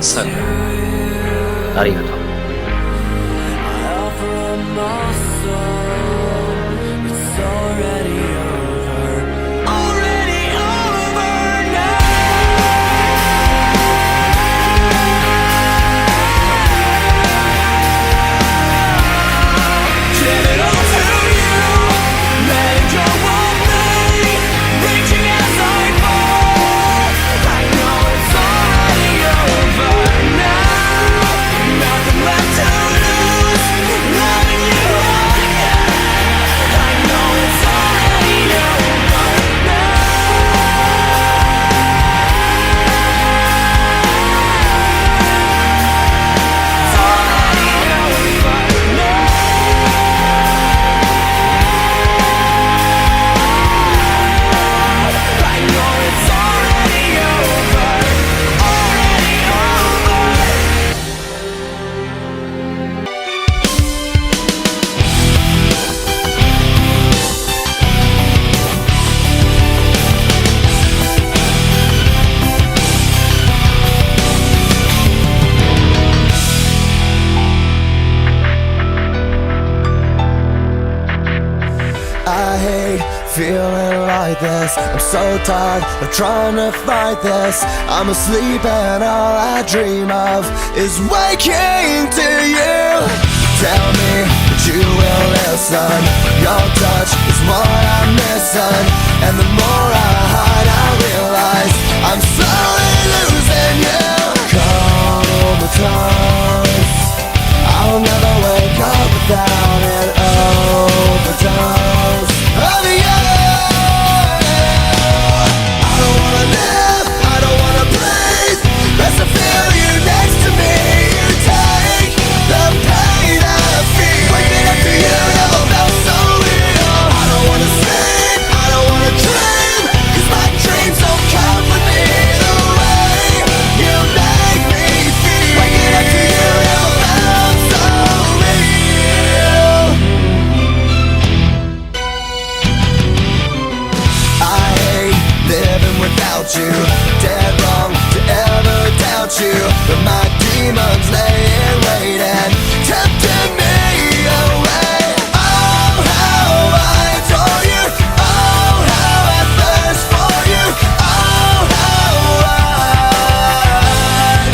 サクありがとう。Feeling like this, I'm so tired of trying to fight this. I'm asleep and all I dream of is waking to you. Tell me that you will listen. Your touch is what I'm missing, and the more I hide I realize I'm slowly losing you. Comatose, I'll never wake up without an overdose of you. Best to feel you next to me. You take the pain I feel. Waking up to you never felt so real. I don't wanna sleep, I don't wanna dream, 'cause my dreams don't come with me. The way you make me feel. Waking up to you never felt so real. I hate living without you. Dead wrong to ever doubt you, but my demons lay in wait and tempting me away. Oh, how I adore you. Oh, how I thirst for you. Oh, how I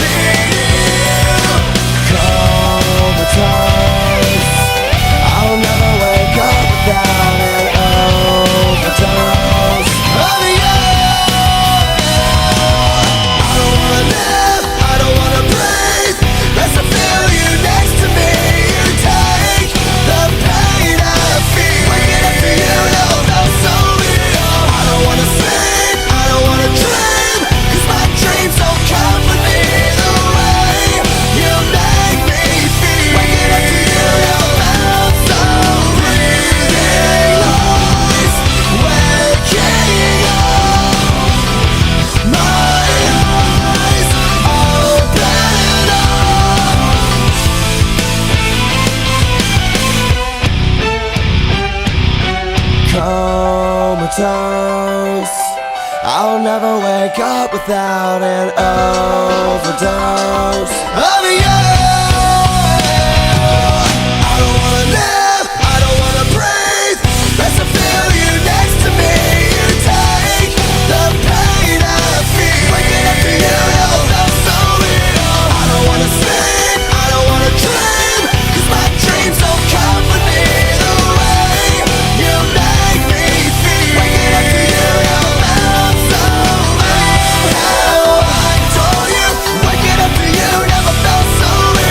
need you. Comatose, I'll never wake up without an overdose of you. Comatose, I'll never wake up without an overdose of you. I don't wanna live, I don't wanna breathe. Best to feel you next to me. You take the pain I feel. Waking up to you never felt so real. I don't wanna sleep, I don't wanna dream, 'cause my dreams don't come with me. The way you make me feel. Waking up to you never felt so real. How I adore you. Waking up to you never felt so real.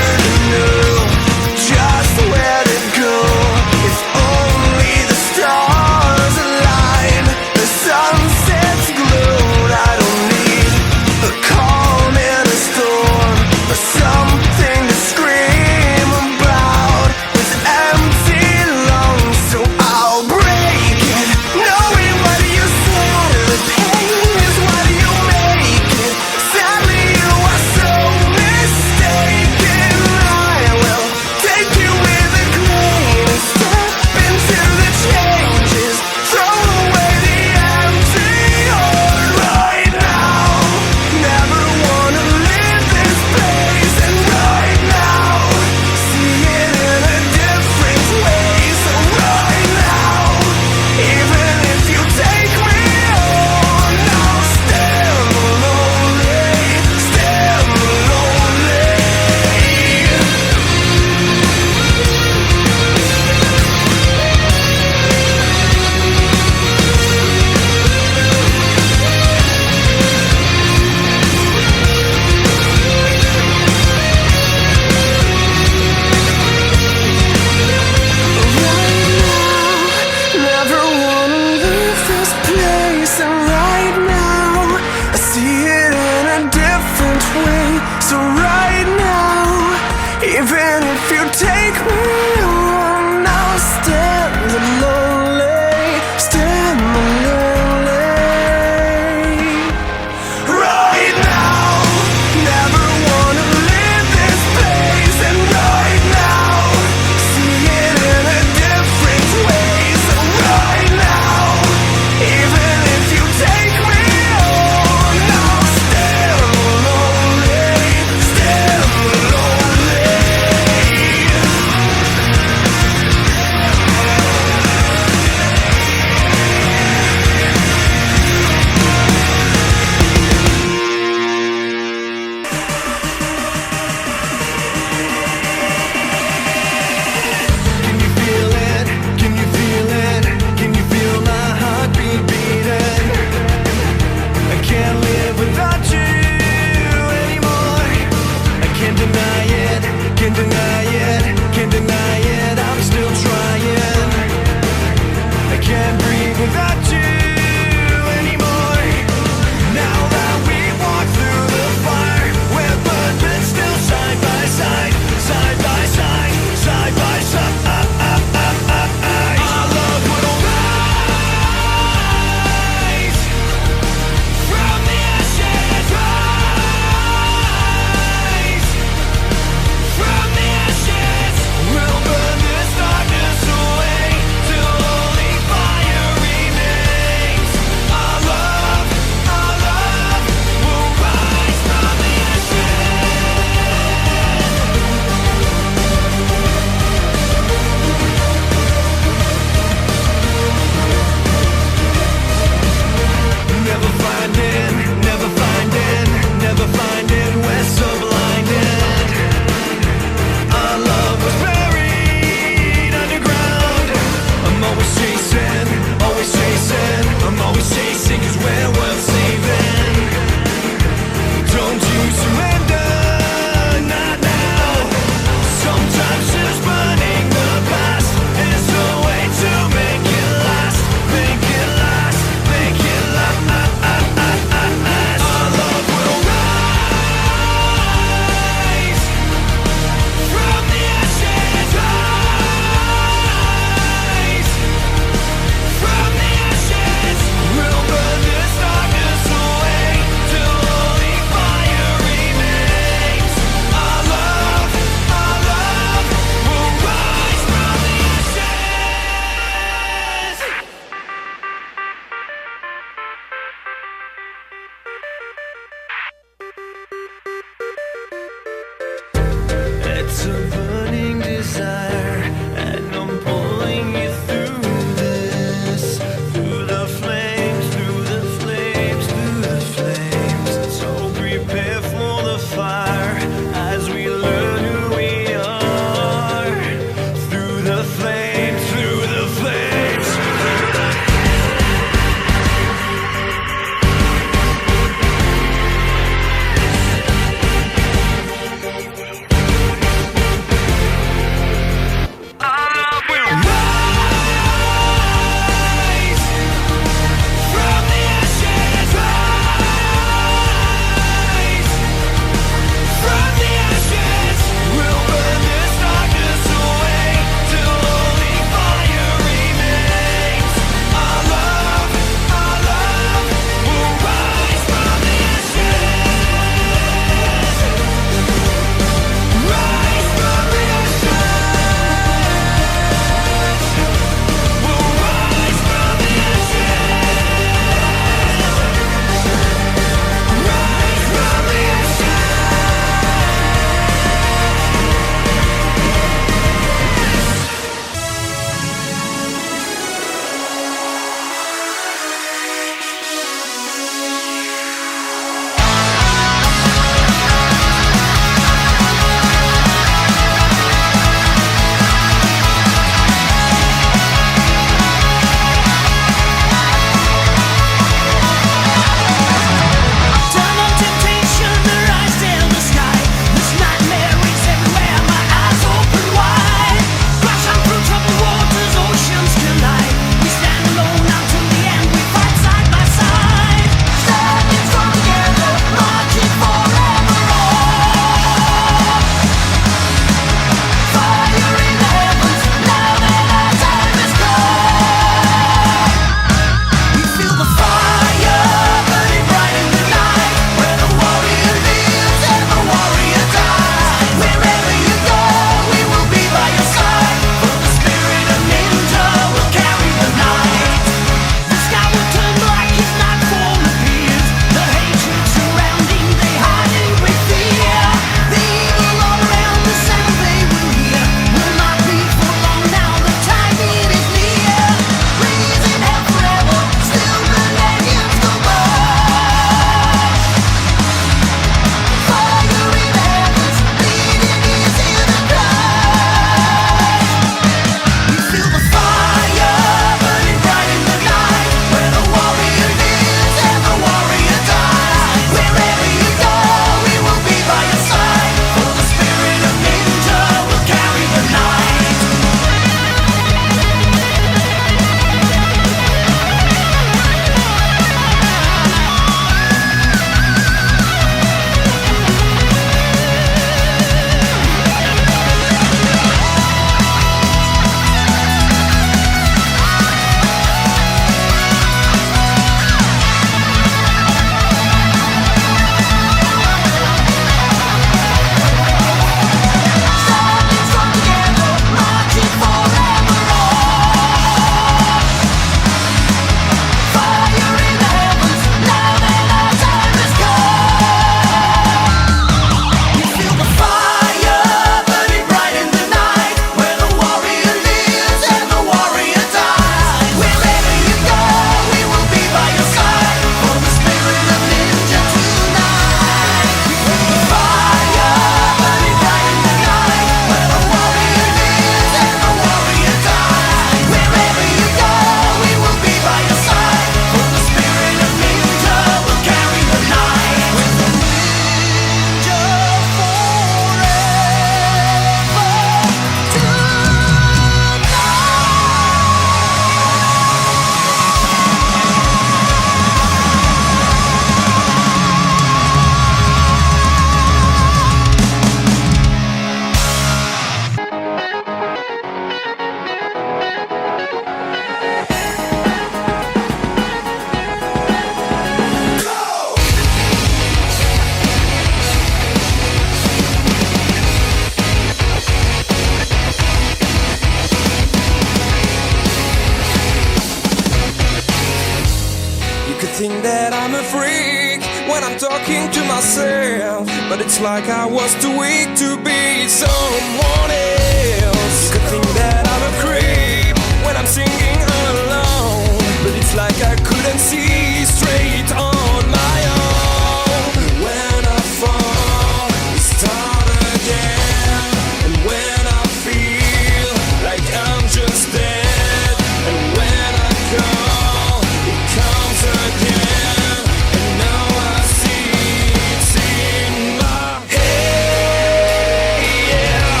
think that I'm a freak when I'm talking to myself, but it's like I was too weak to be someone else. You could think that I'm a creep when I'm singing alone, but it's like I couldn't see straight on my own. When I fall, I start again, and when I feel like I'm just dead, and when I call, it comes again, and now I see it's in my head. Yeah,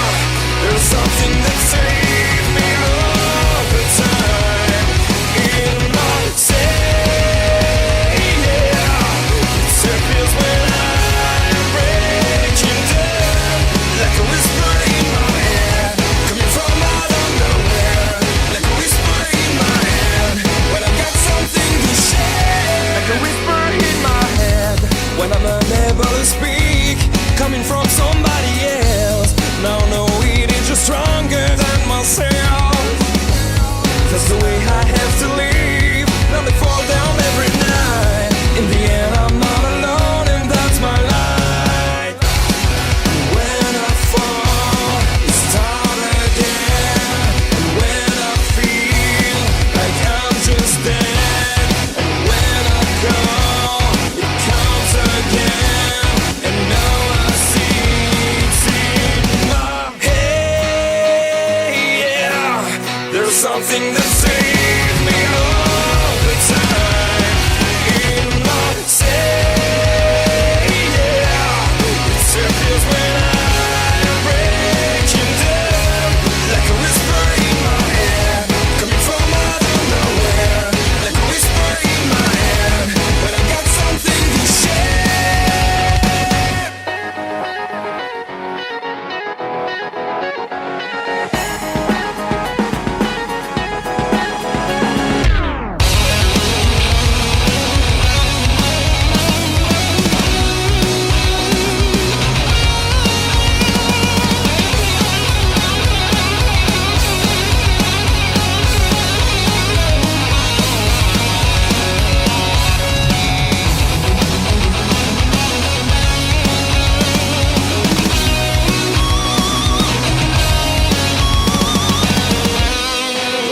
there's something that saves me all the time in my say. Yeah, it circles when I'm breaking down, like a whisper in my head, coming from out of nowhere, like a whisper in my head when I got something to share, like a whisper in my head when I'm unable to speak, coming from somebody else. Now no, it is just stronger than myself. That's the way I have to live. Now they fall down every night. In the end, I'm not alone, and that's my life. When I fall, I start again. And when I feel like I'm just dead, and when I call, it comes again. And now I see it's in my head. Yeah, there's something that saves me all the time in my say. Yeah, it circles when I'm breaking down, like a whisper in my head, coming from out of nowhere, like a whisper in my head when I got something to share.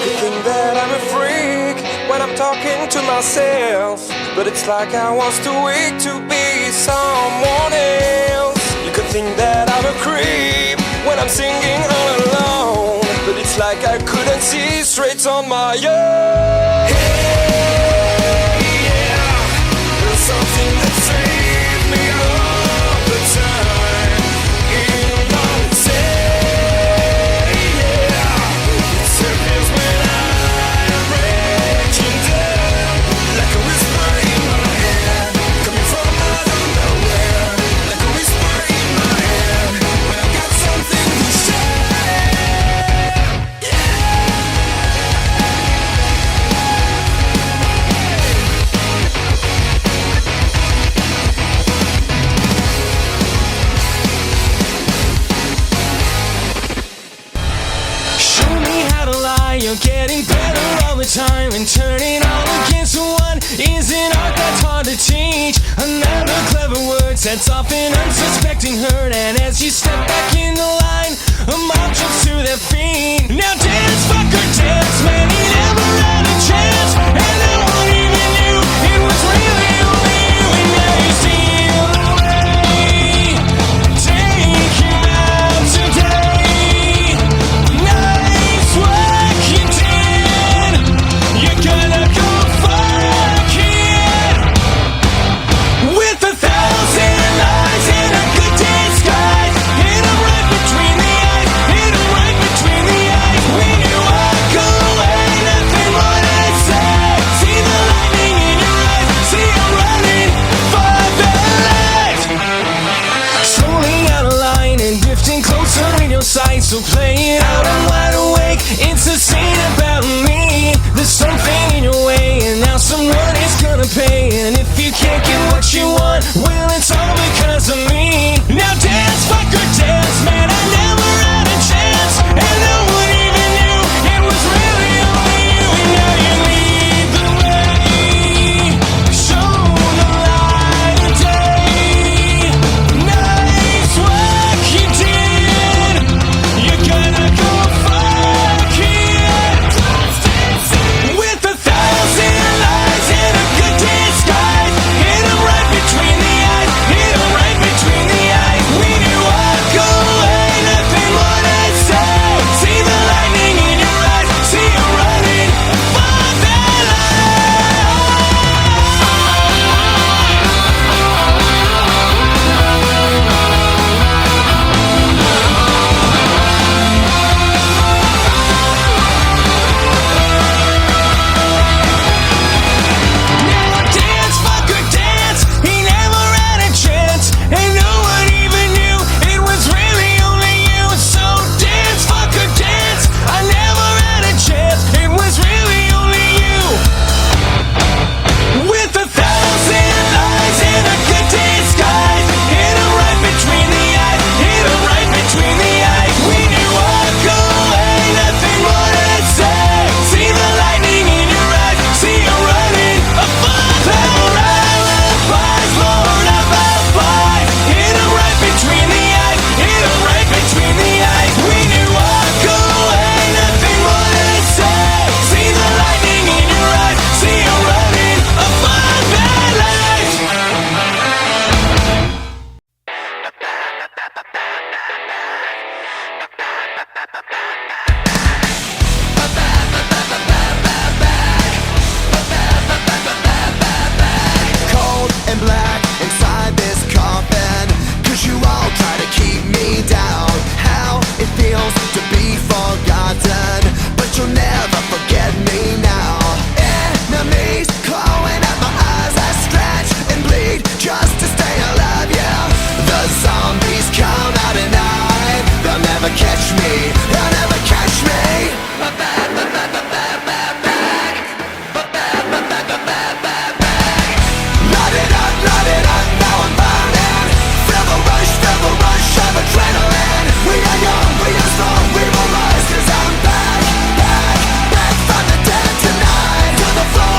You think that I'm a freak when I'm talking to myself, but it's like I was too weak to be someone else. You could think that I'm a creep when I'm singing all alone, but it's like I couldn't see straight on my own. Hey, yeah, there's something that saves me all the time in my say. Yeah, it circles when I'm breaking down, like a whisper in my head, coming from out of nowhere, like a whisper in my head when I got something to share. Yeah. Show me how to lie, you're getting better all the time, and turning all against one is an art that's hard to teach. Another clever word sets off an unsuspecting hurt, and as you step back in the line, a mob jumps to their feet. Now dance, fucker, dance, man, he never had a chance, and no one even knew it was really only you, and now you steal away. Take him out today. Nice work you did. You're gonna go far, kid. With 1,000 eyes and a good disguise, hit 'em right between the eyes, hit 'em right between the eyes. We knew I could. never forget me now. Enemies clawing at my eyes, I scratch and bleed just to stay alive, yeah. The zombies come out at night, they'll never catch me, they'll never catch me. Light it up, now I'm burning. Feel the rush of adrenaline. We are young, we are strong, we will rise, 'cause I'm back, back from the dead tonight. To the floor,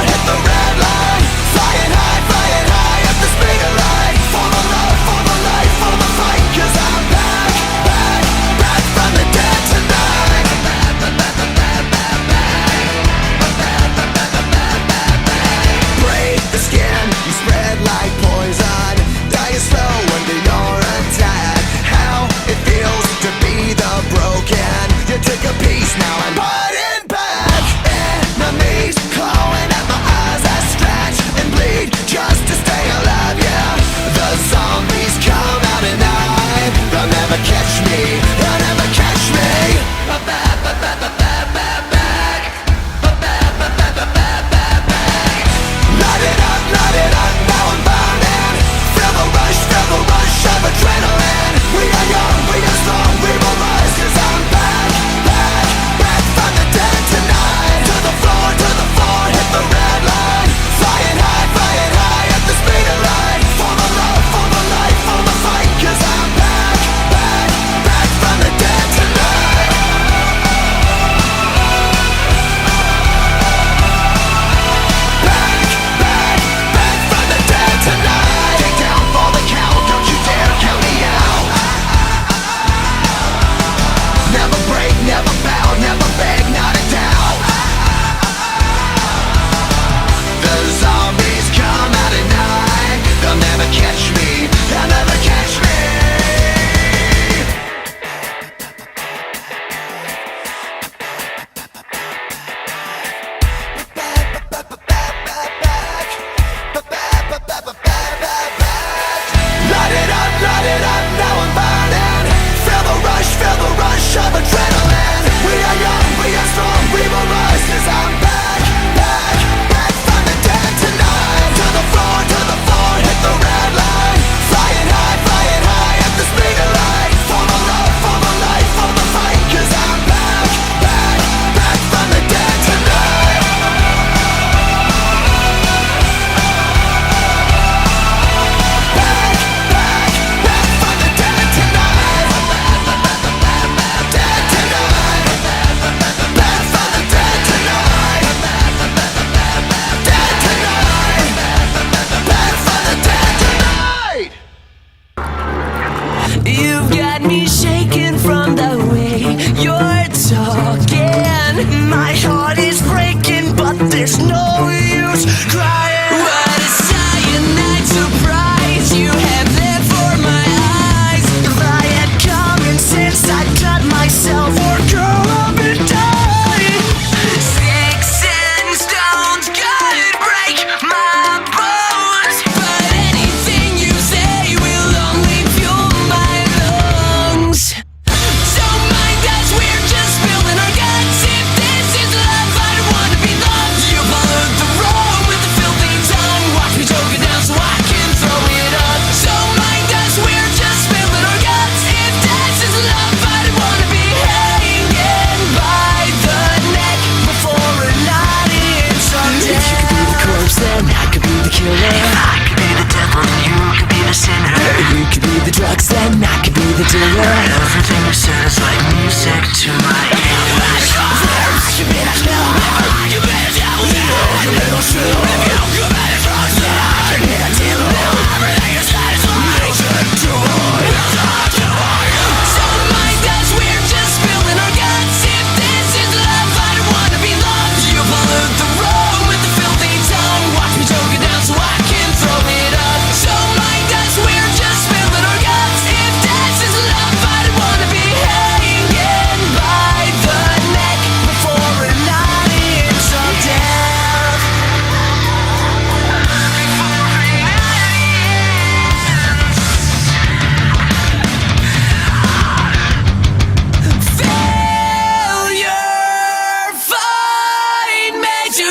hit the red line. Flying high at the speed of light. For the love, for the life, for the fight, 'cause I'm back from the dead tonight. Break the skin, you spread like poison. Die slow under your attack. How it feels to be the broken. You took a piece, now I'm putting back. Enemies clawing at my eyes, I scratch and bleed just to stay alive, yeah. The zombies come out at night, they'll never catch me, they'll never catch me. Light it up, now I'm burning. Feel the rush of adrenaline. We are young, we are strong, we will rise, 'cause I'm back from the dead tonight. To the floor, hit the red line. Flying high at the speed of light. For the love, for the life, for the fight, 'cause I'm back from the dead tonight. Back from the dead tonight. Take down for the count, don't you dare count me out. Never break, never bow, never beg, not a doubt. The zombies come out at night, they'll never catch me, they'll never catch me. Light it up, now I'm burning. Feel the rush of adrenaline. We are young, we are strong, we will rise, 'cause I'm back from the dead tonight. To the floor, hit the red line. Flying high at the speed of light. For the love, for the life, for the fight, 'cause I'm back from the dead tonight. Back from the dead tonight. Dead tonight. Back from the dead tonight. Dead tonight. Back from the dead tonight. You've got me shaking from the way you're talking. My heart is breaking, but there's no use crying. What a cyanide surprise you have there for my eyes. If I had common sense, I'd cut myself or curl up and die. Sticks and stones could break my bones, but anything you say will only fuel my lungs. Don't mind us, we're just spilling our guts. If this is love, I don't wanna be loved. You pollute the road with the filthy tongue. Watch me choke it down so I can throw it up. Don't mind us, we're just spilling our guts. If this is love, I don't wanna be hanging by the neck before a night is on deck. If you could be the corpse, then I could be the killer. If I could be the devil, then you could be the sinner. If you could be the drugs, then I could be the dealer. Everything you said is like music to my ears. I could be the devil, I could be the devil, I could be the sinner. If you could be the drugs, then I could be the dealer. Everything you said is like music to my ears. Don't mind us, we're just spilling our guts. If this is love, I don't wanna be loved. You pollute the road with the filthy tongue. Watch me choke it down so I can throw it up. Don't mind us, we're just spilling our guts. If this is love, I don't wanna be hanging by the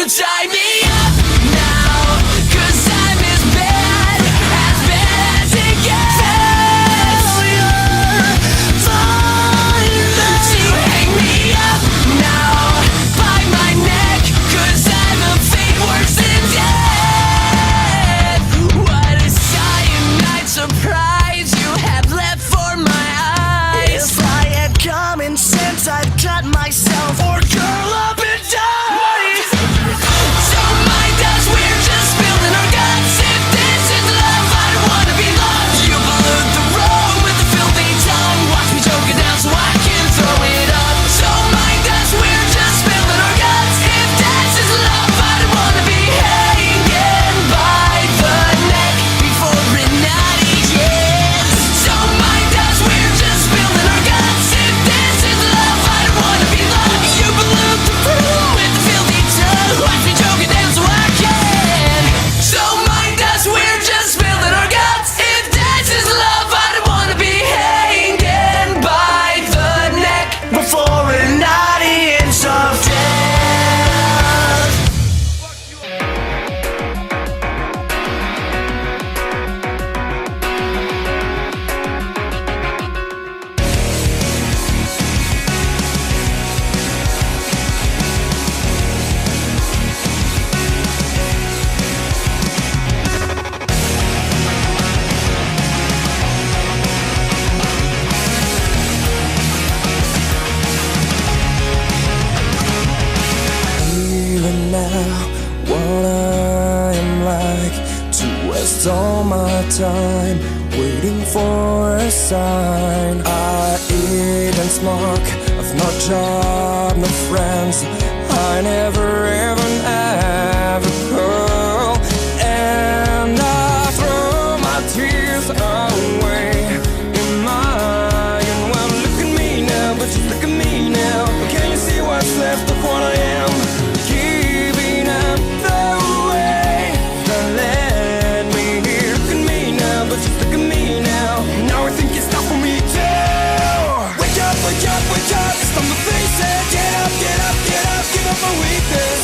tie me up now, 'cause I'm as bad as it gets. Failure, to hang me up now by my neck, 'cause I'm a fate worse than death. What a cyanide surprise you have left for my eyes. If I had common sense, I'd cut myself or curl up and die. Don't mind us, we're just spilling our guts. If this is love, I don't wanna be loved. You pollute the road with a filthy tongue. Watch me choke it down so I can throw it up. Don't mind us, we're just spilling our guts. If this is love, I don't wanna be hanging by the neck before it not ends. Don't mind us, we're just spilling our guts. If this is love, I don't wanna be loved. You pollute the room with a filthy tongue. Watch me choke it down so I can. Don't mind us, we're just spilling our guts. If this is love, I don't wanna be hanging by the neck before an audience of death. Even now, what I am like, to waste all my time waiting for a sign. I eat and smoke, I've no job, no friends. I never even have a girl, and I throw my tears away in mine. Well, look at me now, but just look at me now. Can you see what's left of what I am? Giving up the way that led me here. Look at me now, but just look at me now. Now I think it's time for me too. Wake up, wake up, wake up. It's time to face it. Get up, get up, get up. Give up my weakness.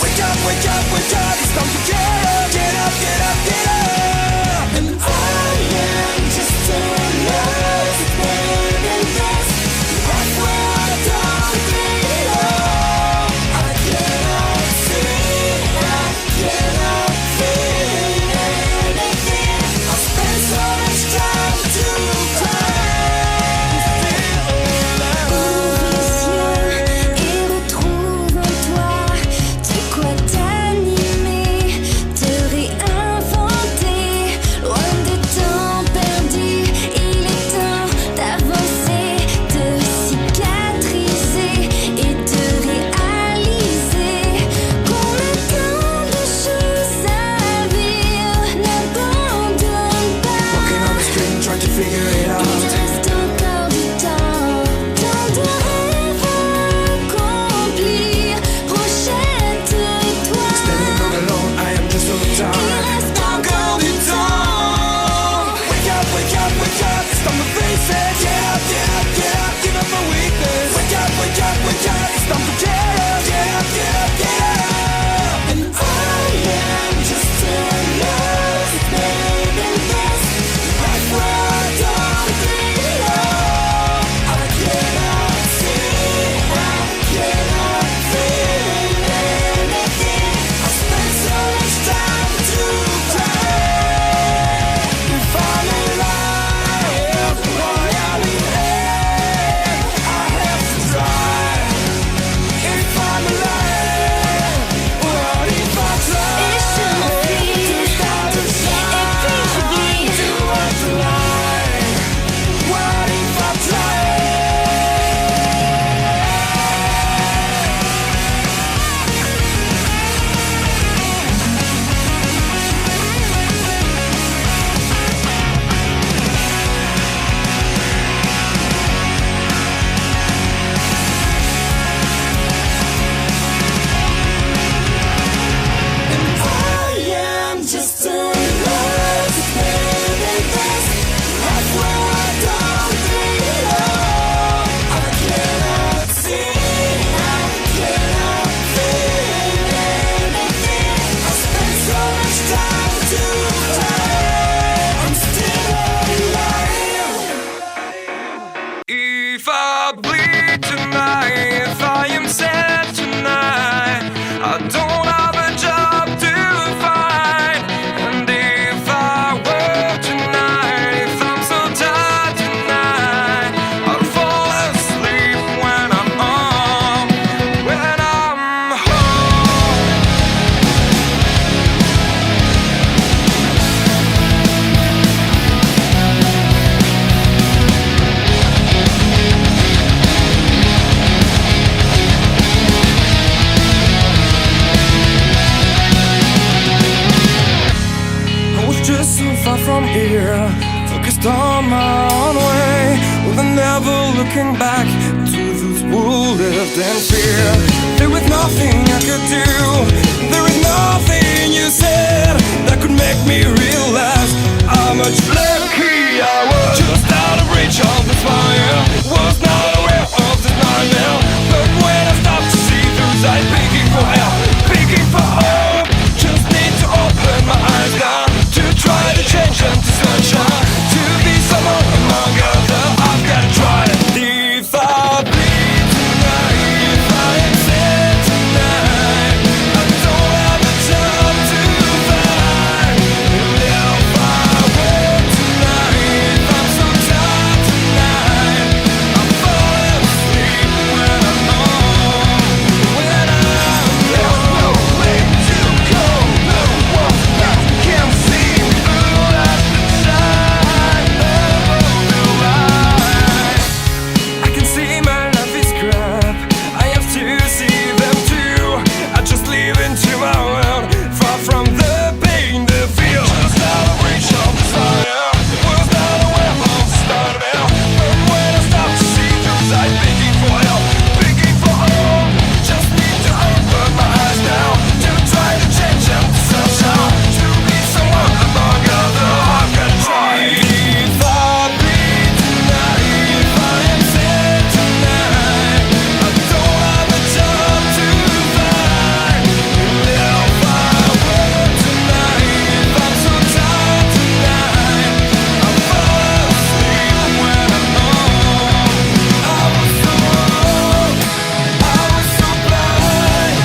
looking back to those who lived in fear. There was nothing I could do, there was nothing you said that could make me realize how much lucky I was. Just out of reach of the fire, was not aware of this nightmare. But when I stopped to see through sight, begging for help, begging for hope, just need to open my eyes now to try to change them to sunshine, to be someone among others. I've gotta try it. If I bleed tonight, if I am sad tonight, I don't have a job to find. If I wait tonight, I'm so tired tonight, I'm falling asleep when I'm home. When I'm there's no way to go, no one that can see through at the side of the light. I can see my life is crap, I have to see them too. I just live into my world, far from the pain, the feel. Just out of reach of desire, was not aware of the start of hell. But when I stop to see through sight, begging for help, begging for hope, just need to open my eyes now to try to change them to sunshine, to be someone among others. I've gotta try. If I bleed tonight, if I am sad tonight, I don't have a job to find. If I work tonight, I'm so tired tonight, I'm falling asleep when I'm home. I was so wrong, I was so blind,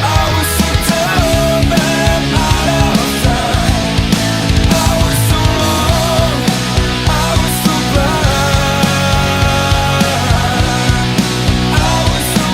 I was so dumb and out of time. I was so wrong, I was so blind, I was so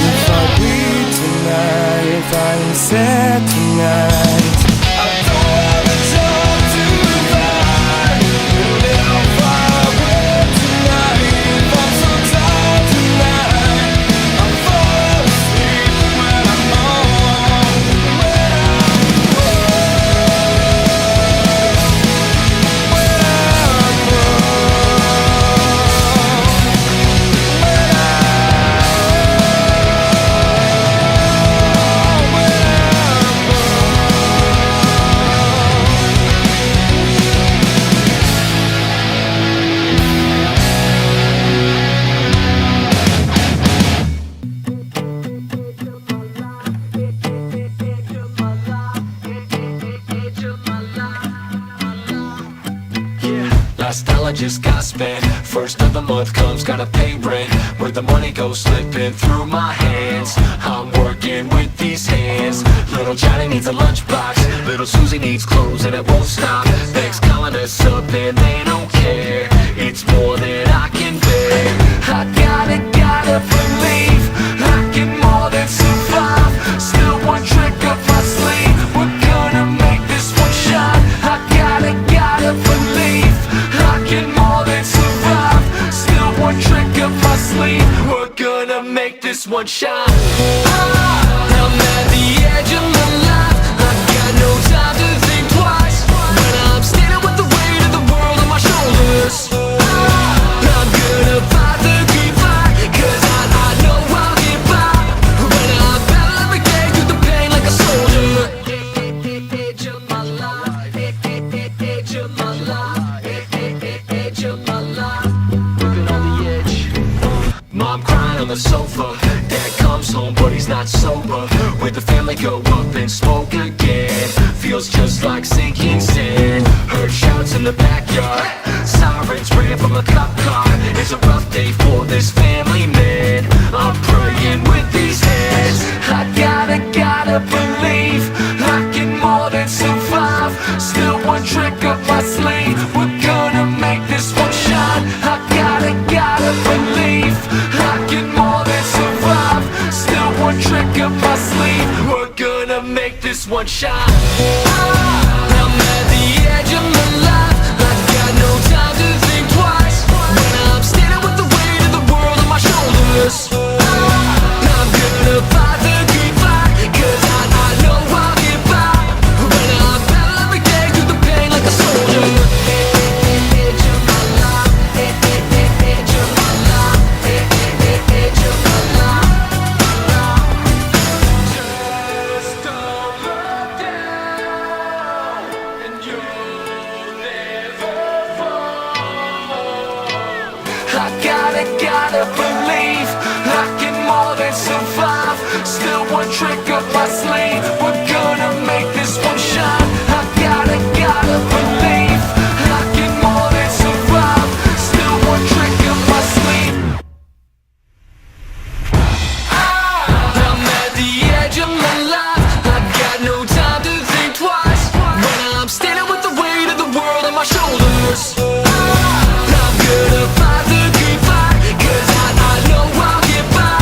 If I bleed tonight, if I am sad tonight, I don't have a job to find. If I wait tonight, I'm so tired tonight, I'm falling asleep when I'm home. When I'm Last dollar just got spent. First of the month comes, gotta pay rent. Where the money goes slipping through my hands. I'm working with these hands. Little Johnny needs a lunchbox. Little Susie needs clothes and it won't stop. Thanks calling us up and they don't care. It's more than I can bear. I gotta believe I can more than survive. Still one trick up my sleeve. We're gonna make this one shine. I gotta believe I can more than survive. Still one trick up my sleeve. We're gonna make this one shine. I'm at the edge of my life. I got no time to think twice. When I'm standing with the weight of the world on my shoulders, I'm gonna fight the good fight, 'cause I know I'll get by. When I battle every day through the pain like a soldier. Edge of my life, edge of my life, edge of my life. Working on the edge. Mom crying on the sofa. Dad comes home but he's not sober. With the family go up and smoke again. Feels just like sinking sand. Heard shouts in the backyard. Sirens ran from a cop car. It's a rough day for this family, man. I'm praying with these hands. I gotta believe I can more than survive. Still one trick up my sleeve. We're gonna make this one shine. I gotta believe I can more than survive. Still one trick up my sleeve. We're gonna make this one one shot. I'm at the edge of my life. I've got no time to think twice. When I'm standing with the weight of the world on my shoulders, I'm gonna fight the good fight, 'cause I know I'll get by. When I battle every day through the pain like a soldier. Edge of my life, edge of my life, edge of my life. Just don't look down, and you'll never fall. I gotta believe I can more than survive. Still one trick up my sleeve, we're gonna make this one shine. I gotta believe I can more than survive. Still one trick up my sleeve. I'm at the edge of my life. I've got no time to think twice. When I'm standing with the weight of the world on my shoulders, I'm gonna fight the good fight, 'cause I know I'll get by.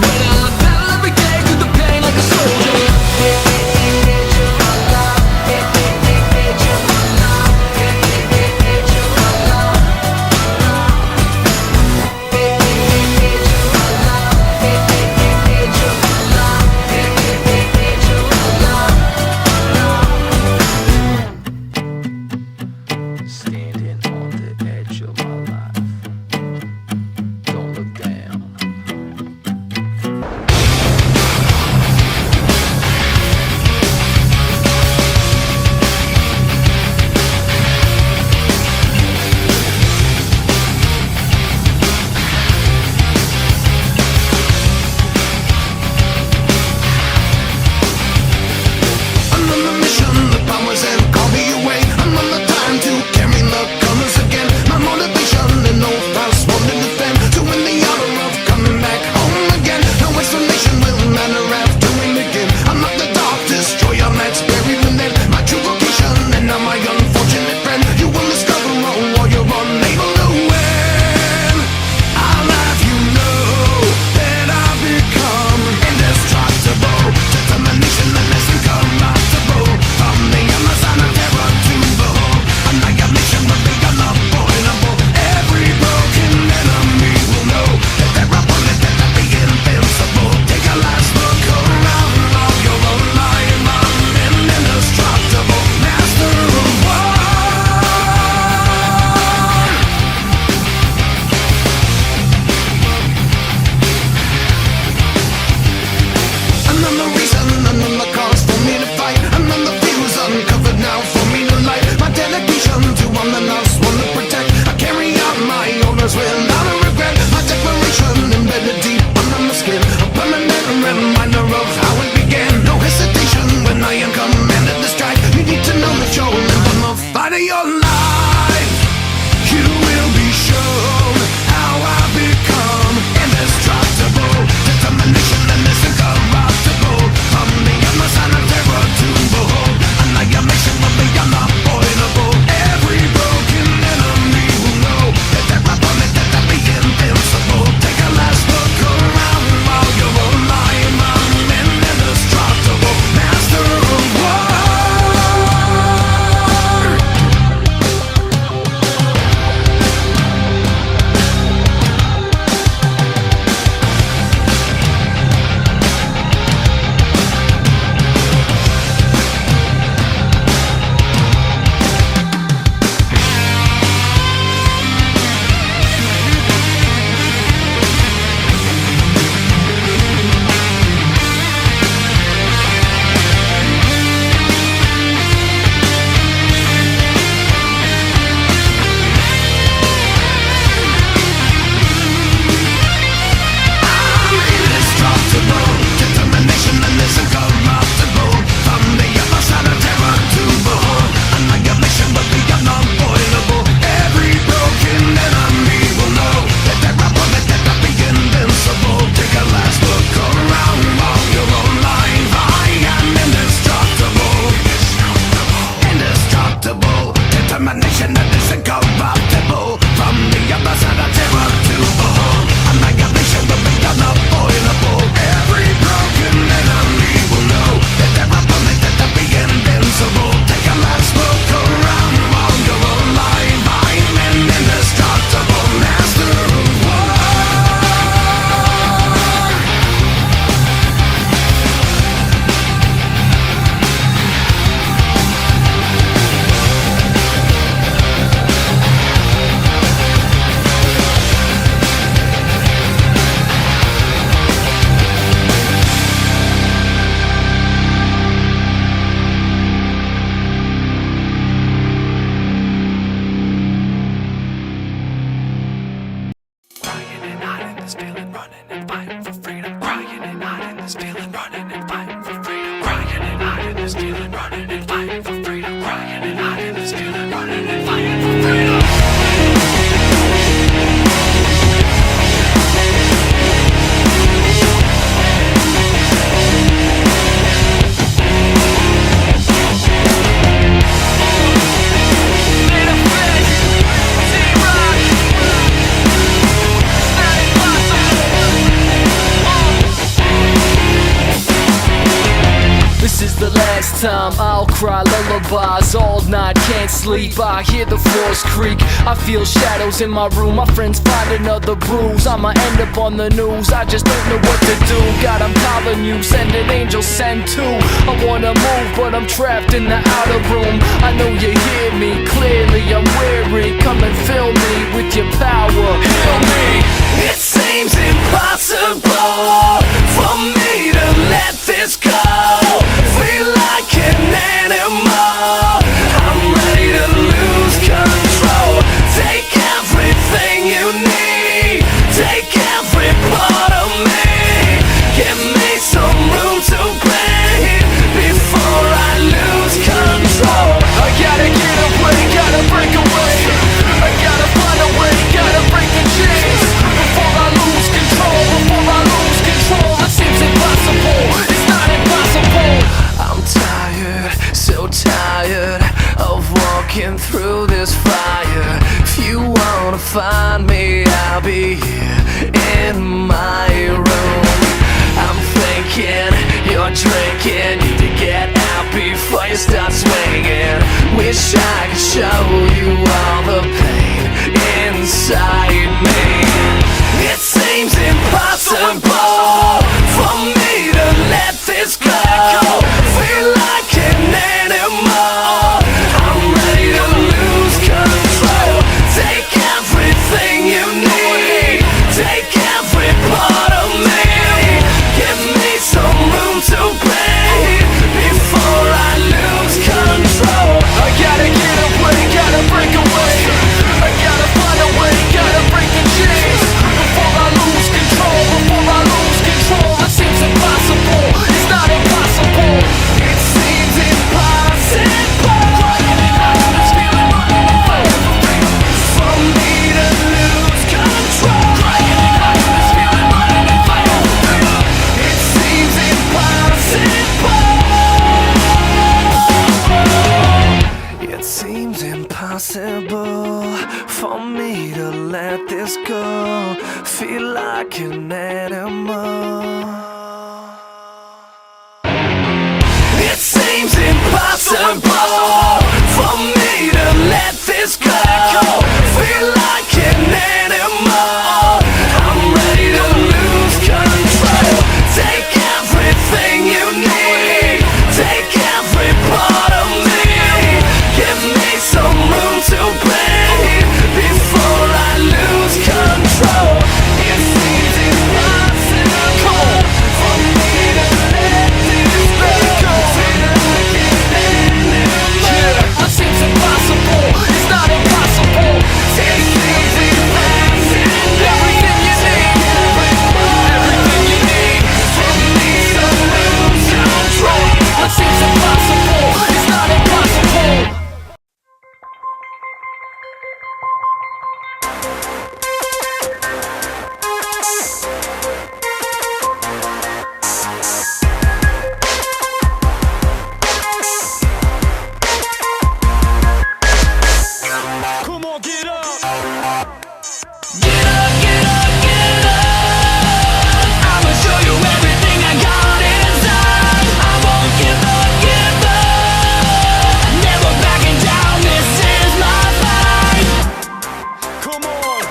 When I battle every day through the pain like a soldier. Edge of my life, edge of my life, this feeling, running and fighting for freedom, crying and hiding this feeling, running and fighting for freedom, crying and hiding this feeling, running and fighting for freedom, crying and hiding this feeling, running and fighting for freedom. This is the last time I'll cry lullabies all night, can't sleep, I hear the floors creak, I feel shadows in my room, my friends find another bruise, I'ma end up on the news, I just don't know what to do, God I'm calling you, send an angel, send two, I wanna move but I'm trapped in the outer room, I know you hear me clearly, I'm weary, come and fill me with your power, heal me. It seems impossible for me to let this go. Feel like an animal, I'm ready to lose control. Take everything you need, take every part of me. Give me some room to breathe before I lose control. I gotta get away, gotta break away, I gotta find a way, gotta break the chains. Before I lose control, it seems impossible, it's not impossible. I'm tired, so tired of walking through this fire. If you wanna find me, I'll be here in my room. I'm thinking you're drinking, need to get out before you start swinging. Wish I could show you all the pain inside me. It seems impossible for me to let this go. Feel like an animal, I'm ready to lose control. Take everything you need, take every part of me. Give me some room to breathe before I lose control. I gotta get away, gotta break away, I gotta find a way, gotta break the chains. Before I lose control, it seems impossible, it's not impossible. It seems impossible for me to lose control. It seems impossible. It seems impossible for me to let this go. Feel like an animal. It seems impossible for me to let this go. Feel like an animal, I'm ready to lose control. Take everything you need, take every part of me. Give me some room to breathe before I lose control. It seems impossible for me to let this go. Feel like an animal. Yeah, it seems impossible, it's not impossible. Take easy everything Everything you need for me to lose control. it seems impossible, it's not impossible. Come on, get up. Get up, get up, get up. I'ma show you everything I got inside. I won't give up, never backing down, this is my fight. Come on.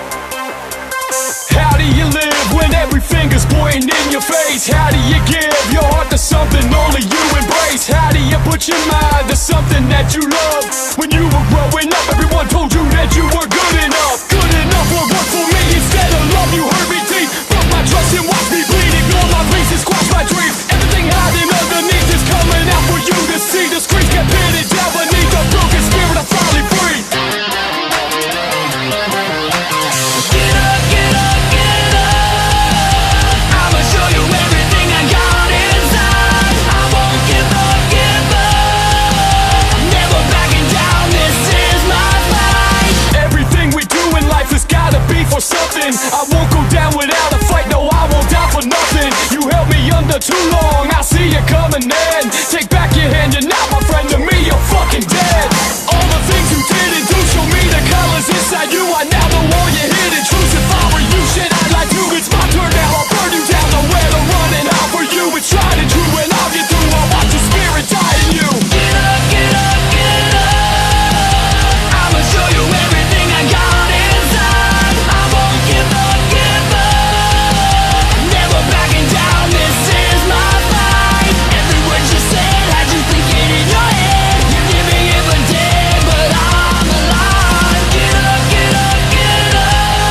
How do you live when every finger's pointing in your face? How do you give your heart to something only you embrace? How do you put your mind to something that you love? When you were growing up, everyone told you that you were good enough. Good enough will work for me instead of love. You hurt me deep, broke my trust and watched me bleed. Ignore my reasons, squash my dreams. Everything hiding underneath is coming out for you to see. The screens get pitted down beneath the broken spirit. I'm finally free. Get up, get up, get up. beef or something. I won't go down without a fight, no, I won't die for nothing. You held me under too long, I see you coming in. Take back your hand, you're not my friend, to me you're fucking dead. All the things you didn't do show me the colors inside you. I now know all your hidden truths. If I were you, shit, I'd like to. It's my turn now, I'll burn you down. Nowhere to run and out for you. It's tried and true, and I'll get through. I'll watch your spirit die in you. Get up, get up, get up. I'ma show you everything I got inside. I won't give up, give up. Never backing down, this is my fight. Every word you said had you thinking in your head. You give me it for dead, but I'm alive. Get up, get up, get up.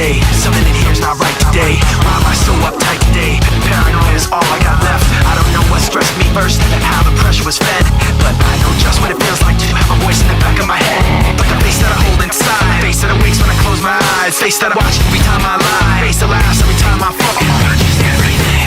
day. Something in here's not right today. Why am I so uptight today? Paranoia is all I got left. I don't know what stressed me first and how the pressure was fed, but I know just what it feels like to have a voice in the back of my head, like a face that I hold inside, face that awakes when I close my eyes, face that I watch every time I lie, face that laughs every time I fall.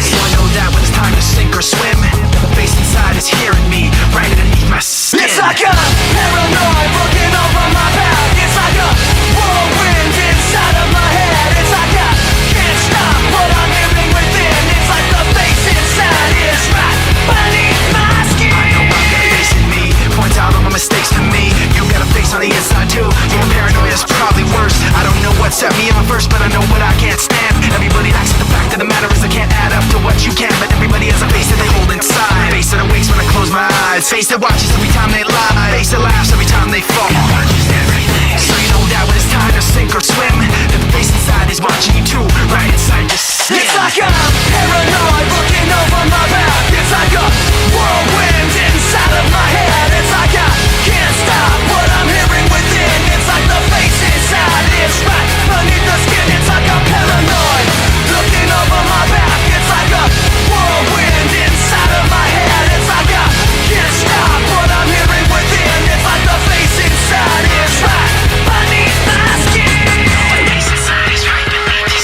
So I know that when it's time to sink or swim, the face inside is hearing me right underneath my skin. It's like a paranoid looking over my back. It's like a whirlwind inside of my head. It's like I can't stop what I'm hearing within. It's like the face inside is right beneath my skin. I know I've got a face in me, points out all my mistakes to me. You got a face on the inside too. Your paranoia is probably worse. I don't know what set me on first, but I know what I can't stand. Everybody acts, the fact of the matter is I can't add up to what you can, but everybody has a face that they hold inside. Face that awakes when I close my eyes. Face that watches every time they lie. Face that laughs every time they fall. So you know that when it's time to sink or swim, that the face inside is watching you too, right inside your skin. It's like I'm paranoid looking over my back. It's like a whirlwind inside of my head. It's like I can't stop what I'm hearing within. It's like the face inside is right beneath the skin. It's like I'm paranoid looking over my back. It's like a whirlwind inside of my head. It's like I can't stop what I'm hearing within. It's like the face inside is right beneath my skin. The face inside is right beneath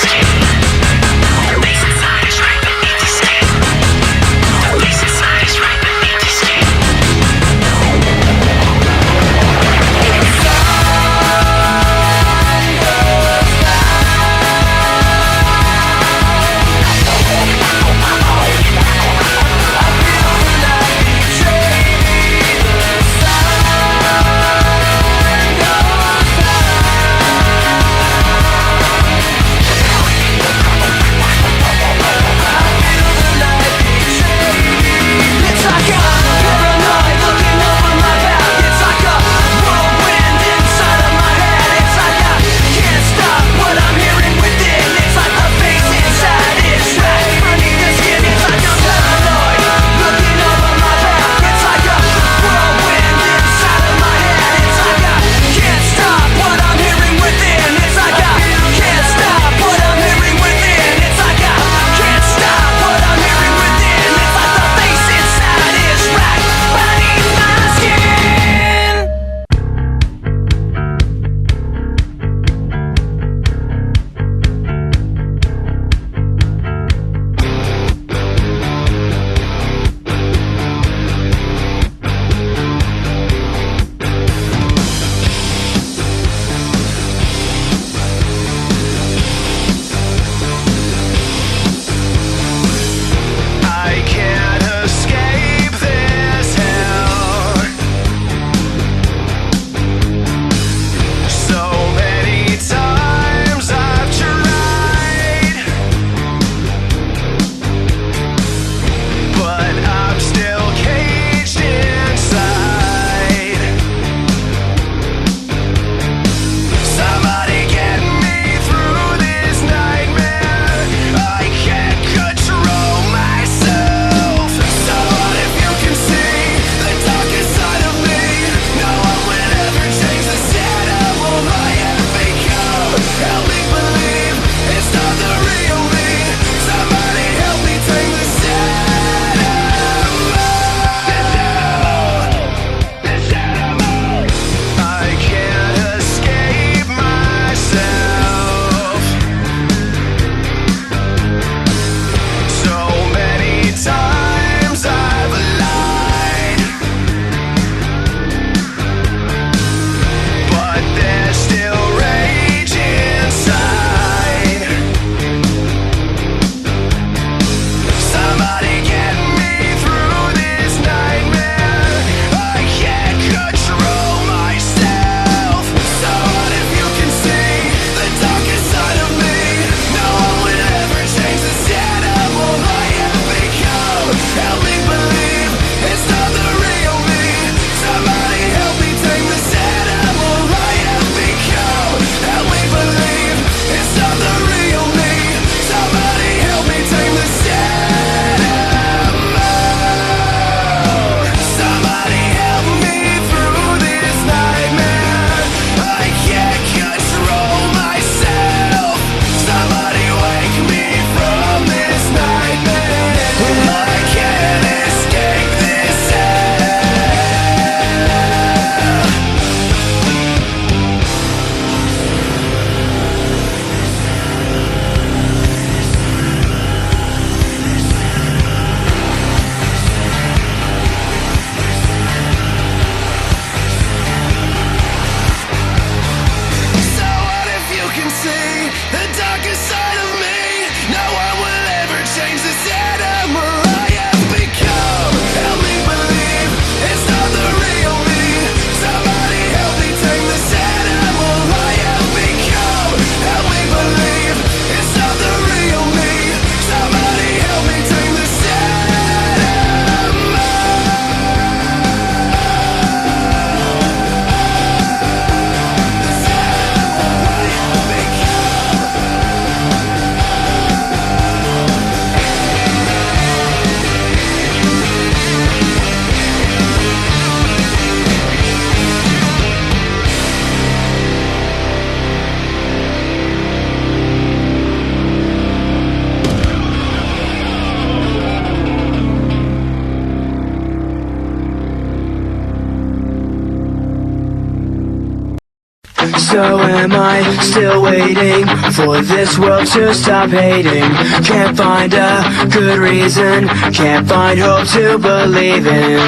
So am I still waiting for this world to stop hating? Can't find a good reason, can't find hope to believe in.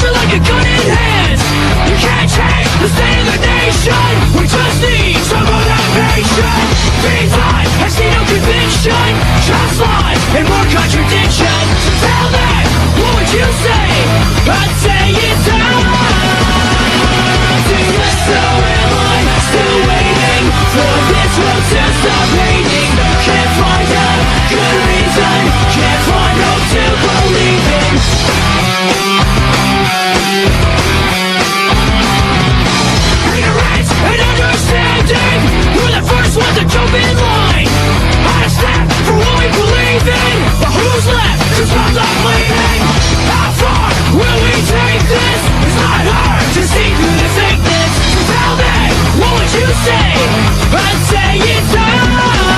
Like a gun in hands, you can't change the state of the nation. We just need some motivation. Breathe on, I see no conviction. Just lies and more contradiction. So tell me, what would you say? I'd say it's time to let. So am I still waiting for this world to stop hating? Can't find a good reason, can't find hope to believe in. And understanding, we're the first ones to jump in line. Out of step for what we believe in. But who's left to stop the bleeding? How far will we take this? It's not hard to see through the fakeness. So tell me, what would you say? I'd say it's time to let.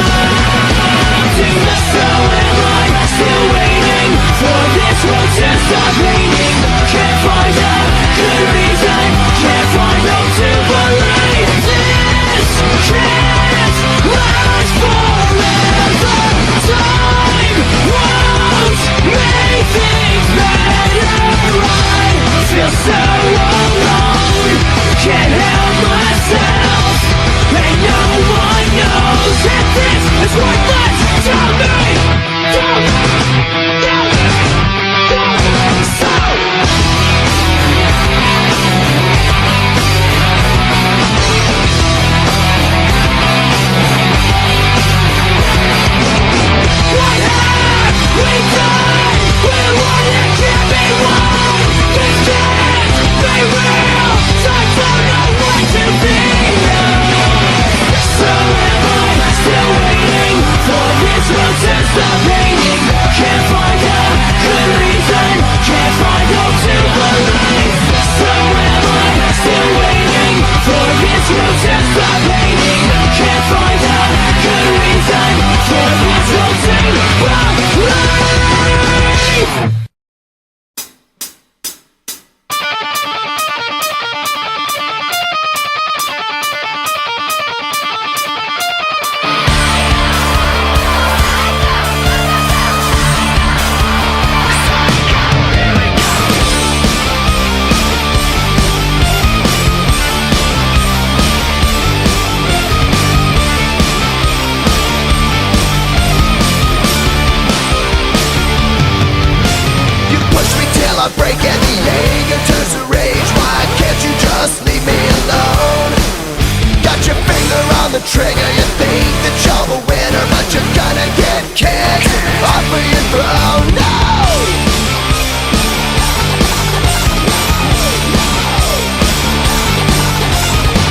So am I still waiting for this world to stop hating? Can't find a good reason, can't find hope to believe. Can't last forever. Time won't make things better. I feel so alone, can't help myself, and no one knows that this is worthless. Tell me, tell me, tell me, tell me. So what have we done? We're one that can't be won. This can't be real, so I don't know what to feel. So am I still waiting for this world to stop hating? Can't find a good reason, can't find hope to believe. So am I still waiting for this world to stop hating? Can't find a good reason for this world to believe. I break and the anger turns to rage. Why can't you just leave me alone? Got your finger on the trigger, you think that you're the winner, but you're gonna get kicked off of your throne. No!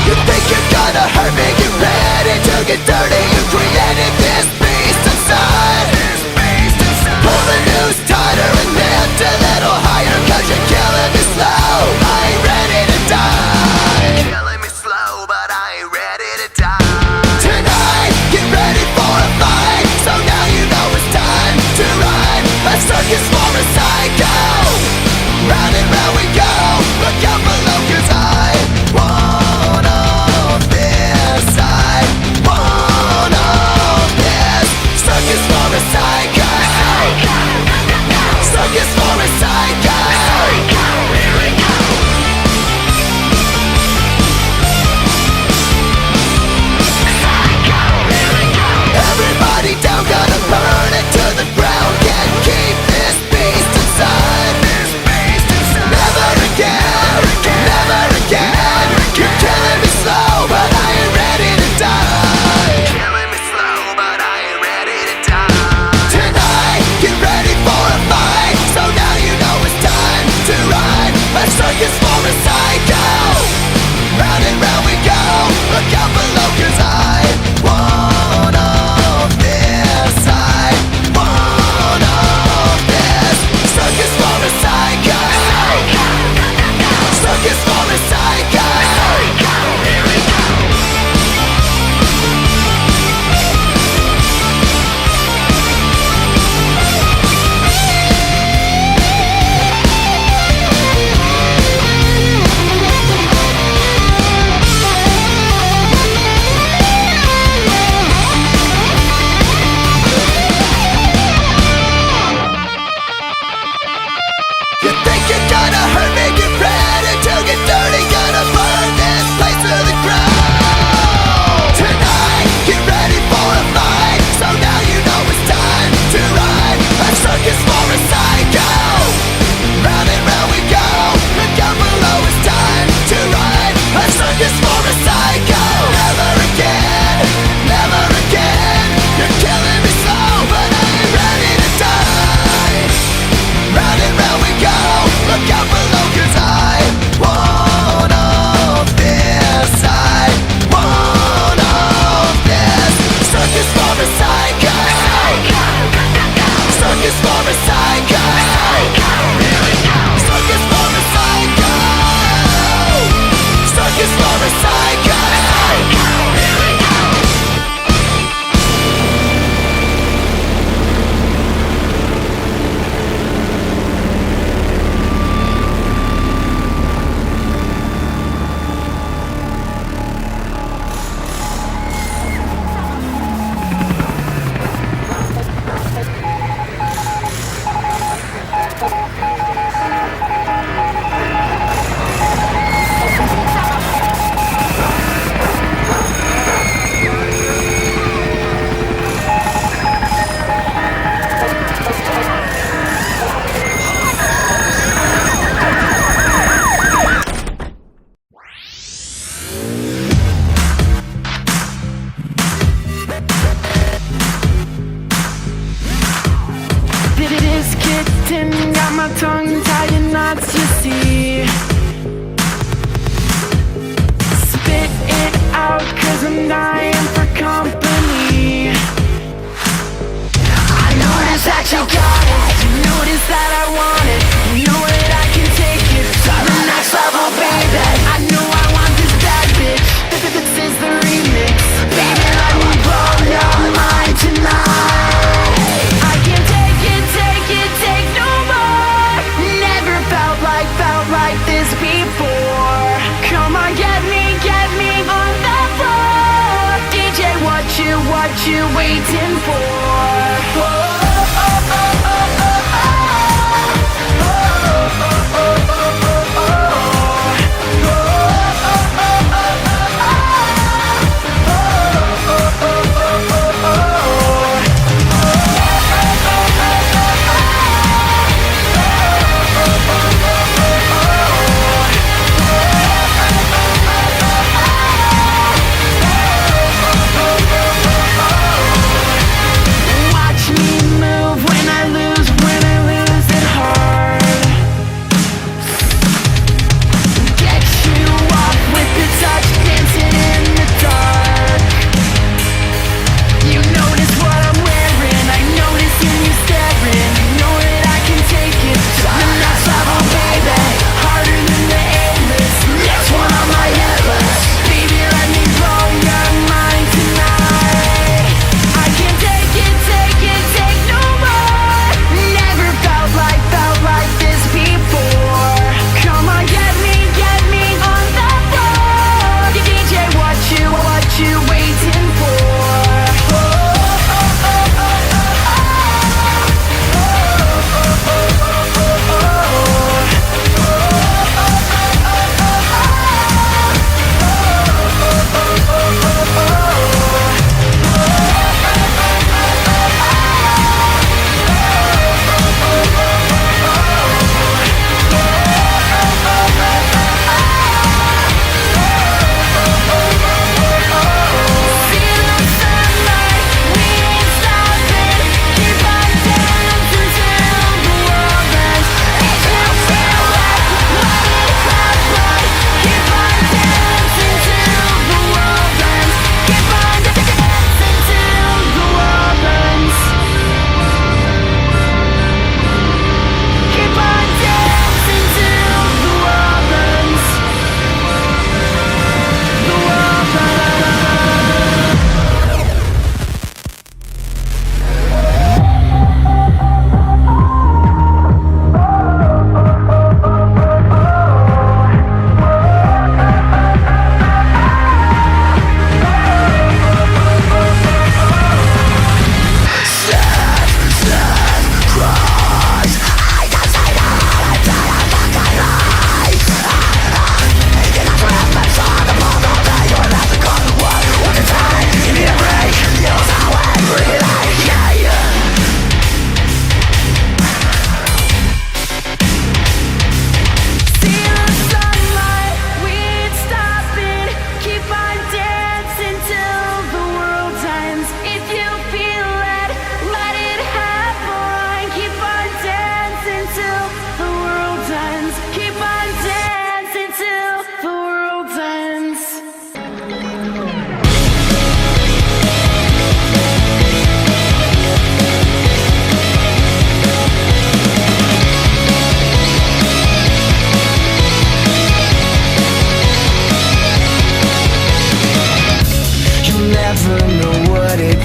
You think you're gonna hurt me, get ready to get dirty. You created this beast inside. Pull the noose tighter and lift a little higher, 'cause you're killing me slow. I ain't ready to die. Killing me slow, but I ain't ready to die. Tonight, get ready for a fight. So now you know it's time to ride a circus for a psycho. Round and round we go. Look out below, 'cause I want all this. I want all this. Circus for a psycho. Circus for a psycho. Here we go. Everybody down, gonna burn it to the ground. Can't keep this beast inside. Never again, never again. You're killing me slow, but I ain't ready to die. Killing me slow, but I ain't ready to die. Tonight, get ready for a fight. So now you know it's time to ride a circus for a psycho. Round and round we go. Look out below, 'cause I want all this. waiting, got my tongue tied in knots, you see. Spit it out, cause I'm dying for company. I notice that you got it, you notice that I want it, you know that I can take it to the next level, baby. I know I want this bad bitch, this is the remix. Baby, let me blow your mind tonight. I can't take no more. Never felt like this before. Come on, get me on the floor. DJ, what you waiting for?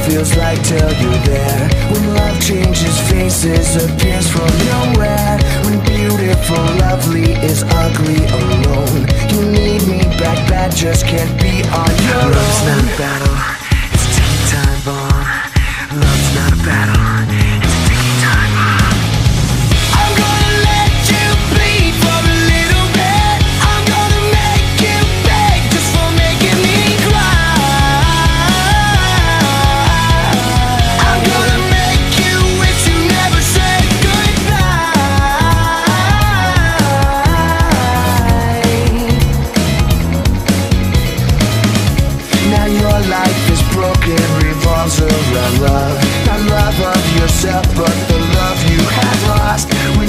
feels like till you're there. When love changes faces, appears from nowhere. When beautiful, lovely is ugly alone. You need me back, bad just can't be on your own. Love's not a battle, it's a ticking time bomb. Love's not a battle, it's a ticking time bomb. I'm gonna let you bleed for a little bit. I'm gonna make you beg just for making me cry. I'm gonna make you wish you never said goodbye. Now your life is broken, revolves around love. Not love of yourself, but the love you have lost. When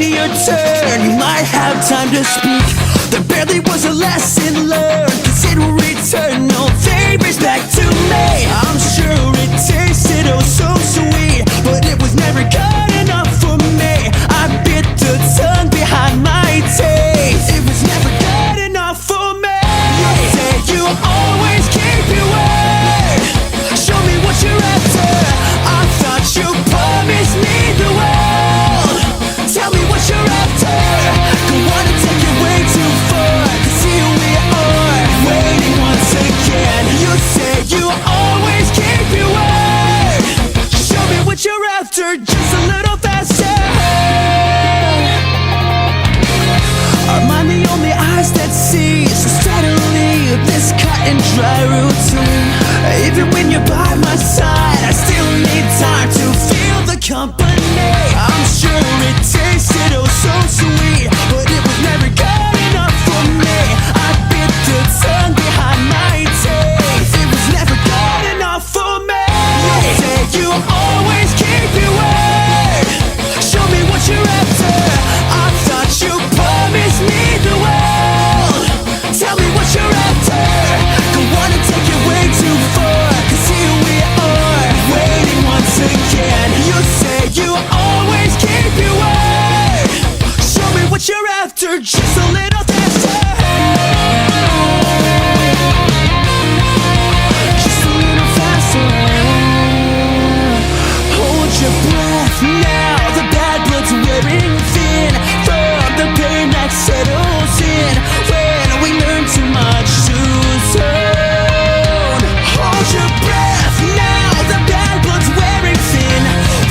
be your turn. You might have time to speak. There barely was a lesson learned, 'cause it will return no favors back to me. I'm sure it tasted oh so sweet, but it was never good enough for me. I bit the tongue behind my teeth. It was never good enough for me. You say you always keep your word. Show me what you're after. I thought you promised me the world. Tell me what you're after. Don't wanna take it way too far, 'cause here we are, waiting once again. You say you always keep your word. Show me what you're after, just a little faster. Am I the only eyes that see so steadily this cut and dry routine? Even when you're by my side, I still need time to feel the company. I'm sure it tasted oh so sweet, but it was never good enough for me. I bit the tongue behind my teeth. It was never good enough for me. You say you always keep your word. Show me what you're after. I thought you promised me the world. Tell me what you're after. Don't wanna take it way too far, 'cause here we are, waiting once again. You say you always keep your word. Show me what you're after, just a little faster. Just a little faster. Hold your breath now, the bad blood's wearing thin from the pain that settles in when we learn too much too soon. Hold your breath now, the bad blood's wearing thin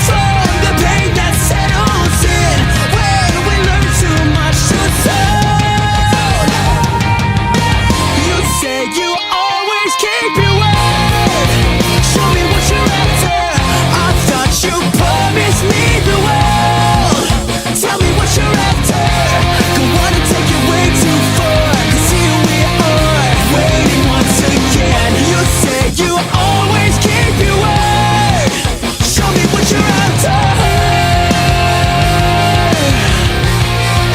from the pain that settles in when we learn too much too soon. You say you always keep your word. Show me what you're after. I thought you promised me the world. Tell me what you're after. Don't wanna take it way too far, 'cause here we are, waiting once again. You say you always keep your word. Show me what you're after.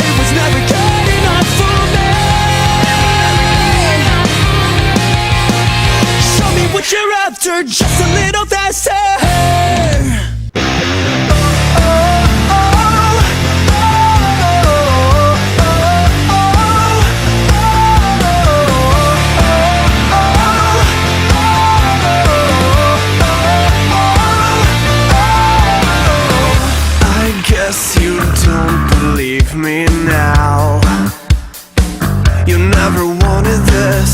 It was never good enough for me. Show me what you're after, just a little faster. I guess you don't believe me now. You never wanted this.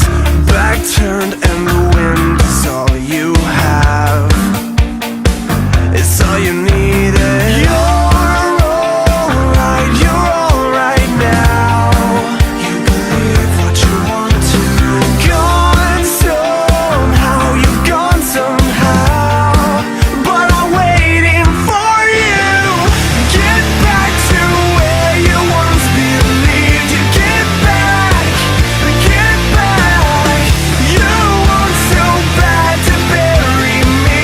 Back turned and the wind is all you have. It's all you needed. You're alright now. You believe what you want to. Gone somehow, you've gone somehow. But I'm waiting for you. Get back to where you once believed. You get back. You want so bad to bury me.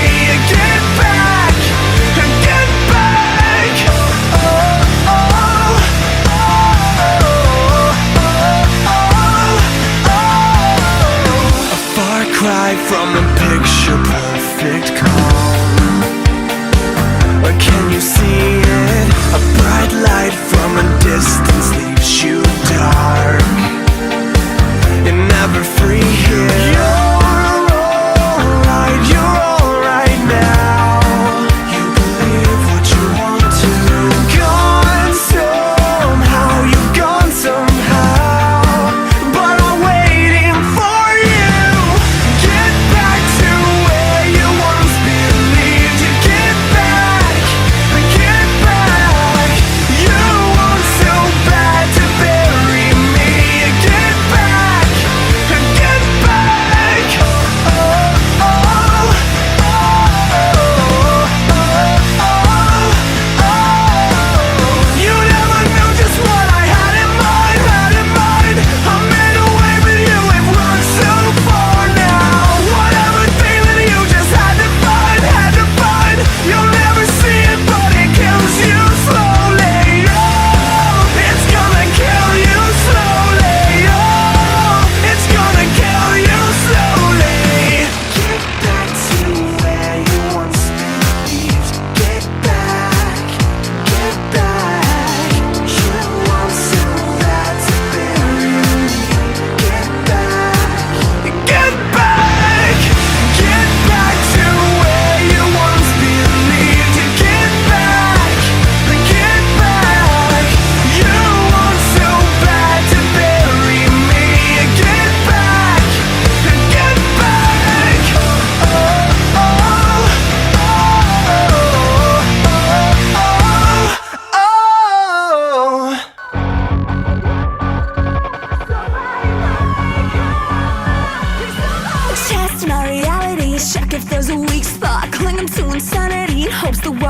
Get back. A far cry from a picture perfect calm. Or can you see it? A bright light from a distance leaves you dark. You're never free here. You're alright now. You believe what you want to. Gone somehow, you've gone somehow. But I'm waiting for you. Get back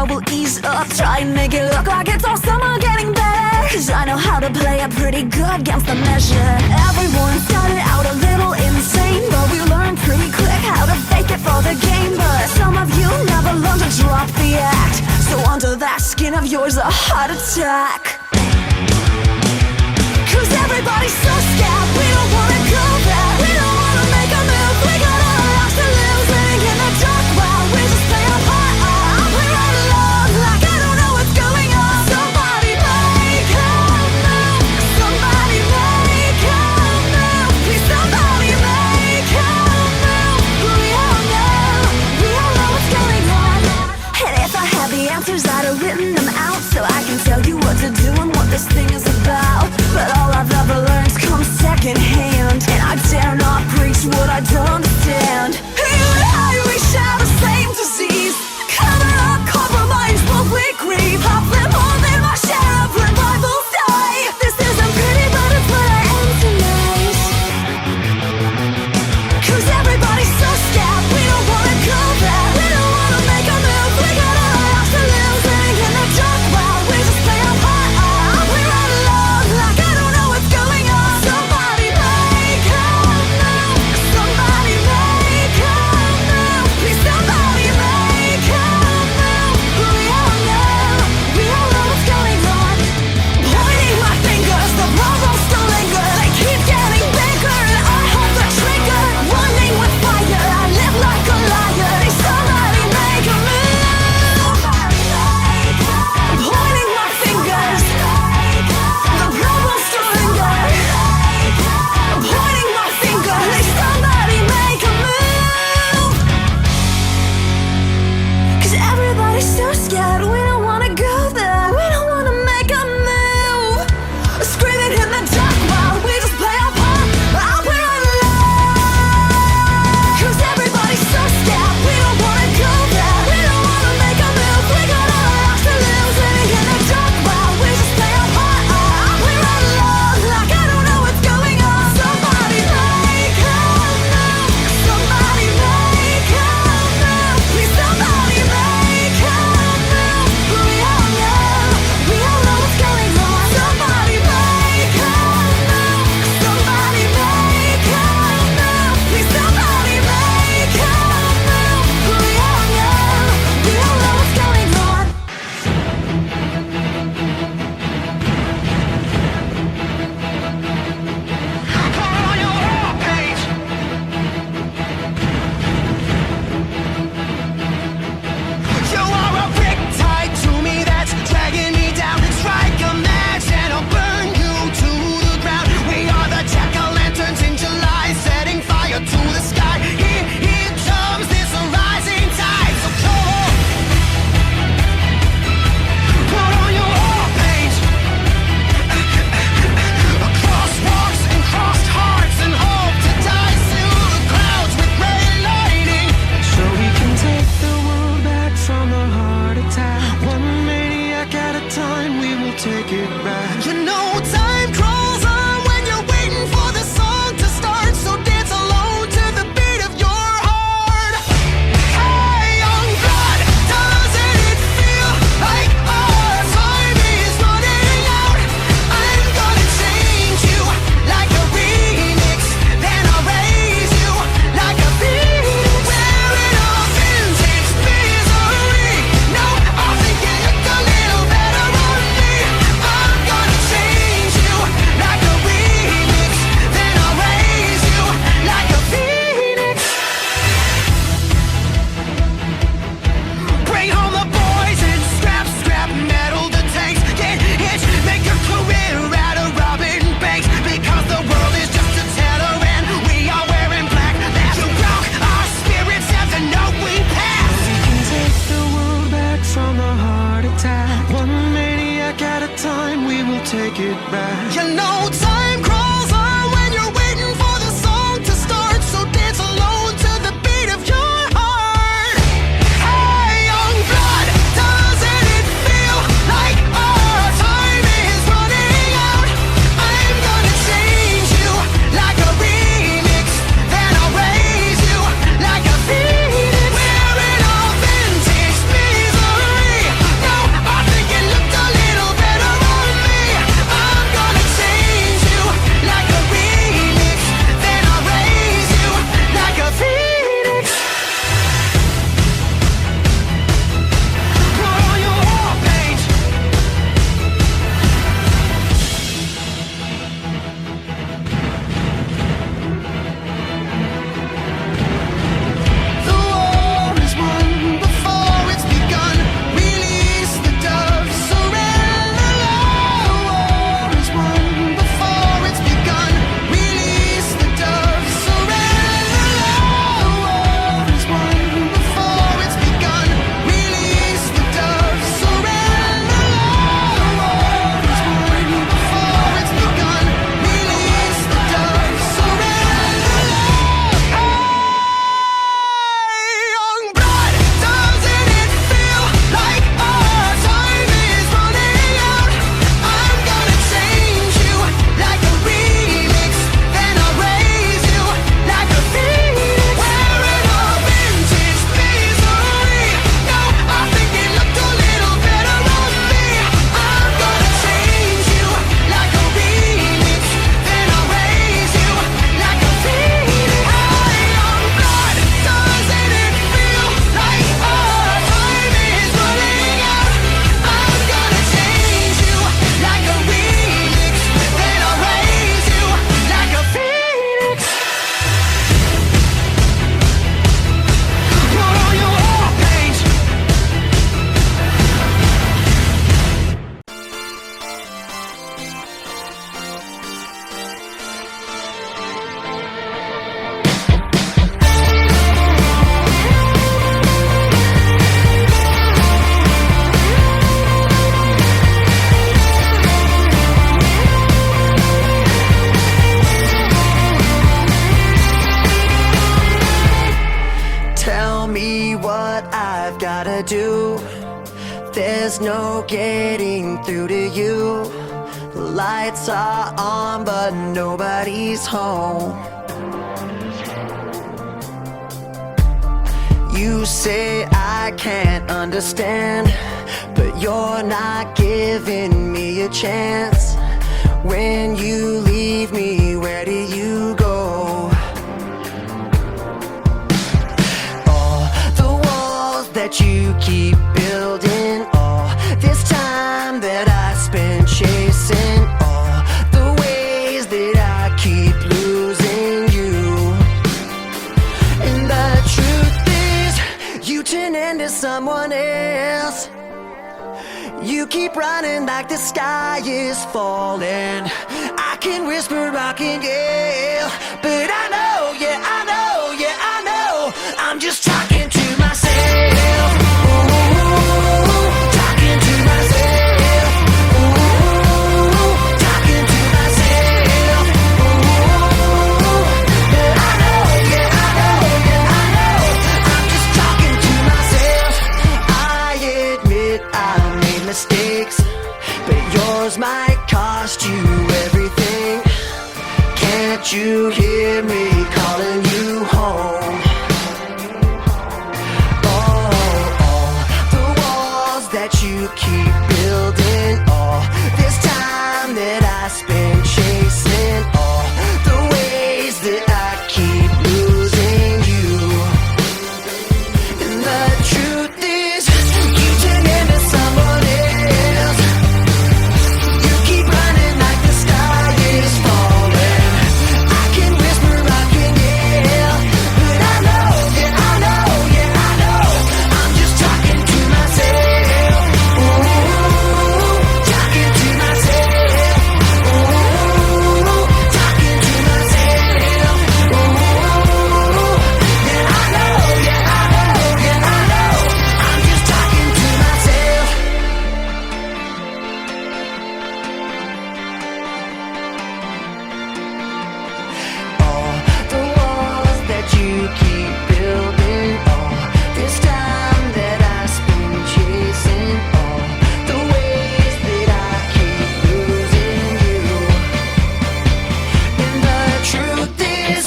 I will ease up. Try and make it look like it's all summer getting better, 'cause I know how to play it pretty good against the measure. Everyone started out a little insane, but we learned pretty quick how to fake it for the game. But some of you never learned to drop the act, so under that skin of yours a heart attack. 'Cause everybody's so scared, we don't wanna go there. We don't wanna make a move, we got our lives to lose. Living in the dark while we just play our part. We run along like I don't know what's going on. Somebody make a move, somebody make a move. Please somebody make a move. We all know what's going on. And if I had the answers I'd have written them out, so I can tell you what to do and what this thing is about. But all I've ever learned comes second hand, and I dare not preach what I don't understand. You and I, we share the same disease. Cover up compromise, but we grieve. I've lived more than my share of revivals die. This isn't pretty, but it's what I am tonight. 'Cause everybody's so scared, we don't wanna go there. We don't wanna make a move, we got our lives to lose. Living in the dark while we just play our part. We run along like I don't know what's going on. Somebody make a move, somebody make a move. Please somebody make a move. We all know what's going on. Pointing my fingers, the problems still linger. They keep getting bigger and I hold the trigger. Running with fire, I live like a liar. Somebody make a move. Pointing my fingers, the problems still linger. Pointing my finger, somebody make a move. 'Cause everybody's so scared, we don't wanna go there. We don't wanna make a move. Screaming in the dark while we just play our part. We're alone. 'Cause everybody's so scared, we don't wanna go there. We don't wanna make a move, we got our lives to lose. Living in the dark while we just play our part. We're alone, like I don't know what's going on. Somebody make a move, somebody make a move. Please somebody make a move. We all know what's going on. Somebody make a move, somebody make a move. Please somebody make a move. We all know what's going on. On your homepage. You are a riptide to me that's dragging me down. Strike a match and I'll burn you to the ground. We are the jack-o'-lanterns in July, setting fire to the sky. Here comes this rising tide. So come on, put on your homepage. Crosswalks and crossed hearts and hope to die through the clouds with ray lighting. So we can take the world back from a heart attack. One maniac at a time, we will take it back. You know time crawls on when you're waiting for the song to start. So dance alone to the beat of your heart. Hey, young blood, doesn't it feel like our time is running out? I'm gonna change you like a remix, then I'll raise you like a phoenix. Wearing a vintage misery. No, I think you look a little better on me. I'm gonna change you like a remix, then I'll raise you like a phoenix. Bring home the boys and scrap metal the tanks. Get hitched, make a career out of robbing banks. Because the world is just a teller and we are wearing black. That's a rock, our spirits have to know we pass. We can take the world back from a heart attack. One maniac at a time, we will take it back. You know time crawls on when you're waiting for the song to start. So dance alone to the beat of your heart. Hey, young blood, doesn't it feel like our time is running out? I'm gonna change you like a remix, then I'll raise you like a phoenix. Wearing a vintage misery. there's no getting through to you. The lights are on, but nobody's home. You say I can't understand, but you're not giving me a chance. When you leave me, where do you go? All the walls that you keep building, all this time that I spent chasing, all the ways that I keep losing you. And the truth is, you turn into someone else. You keep running like the sky is falling. I can whisper, I can yell, but I know, yeah, I know, yeah, I know, I'm just talking to myself. Ooh, talking to myself. Ooh, talking to myself. Ooh, but I know, yeah, I know, yeah, I know, I'm just talking to myself. I admit I made mistakes, but yours might cost you everything. Can't you hear me calling you home? Oh, the walls that you keep building, all this time that I spend chasing, all the ways that I keep losing you. And the truth is, you turn into someone else. You keep running like the sky is falling. I can whisper, I can yell, but I know, yeah, I know, yeah, I know, I'm just talking to myself. Ooh, talking to myself. Ooh, talking to myself. Ooh, yeah, I know, yeah, I know, yeah, I know, I'm just talking to myself. All the walls that you keep building, all this time that I spend chasing, all the ways that I keep losing you. And the truth is,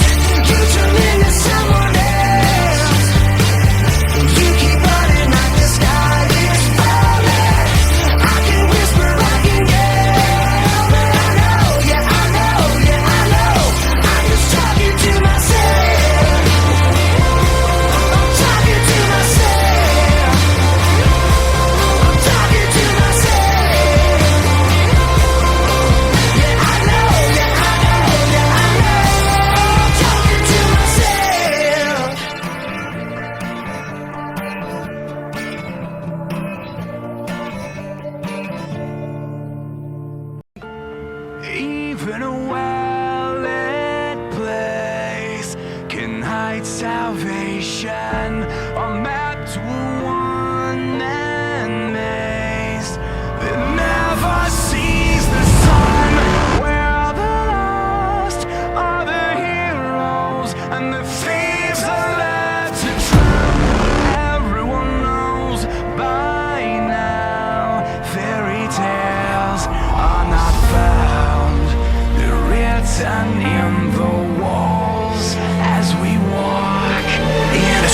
you turn into someone else. You keep running like the sky is falling. I can whisper, I can yell, but I know, yeah, I know, yeah, I know, I'm just talking to myself. I'm talking to myself. I'm talking to myself. Yeah, I know, yeah, I know, yeah, I know, I'm talking to myself. Even a well-lit place can hide salvation, or map to a one-man maze that never sees the sun, where the lost are the heroes and the thieves are led to drown. Everyone knows by now, fairy tales are not found. They're written in the walls as we walk in a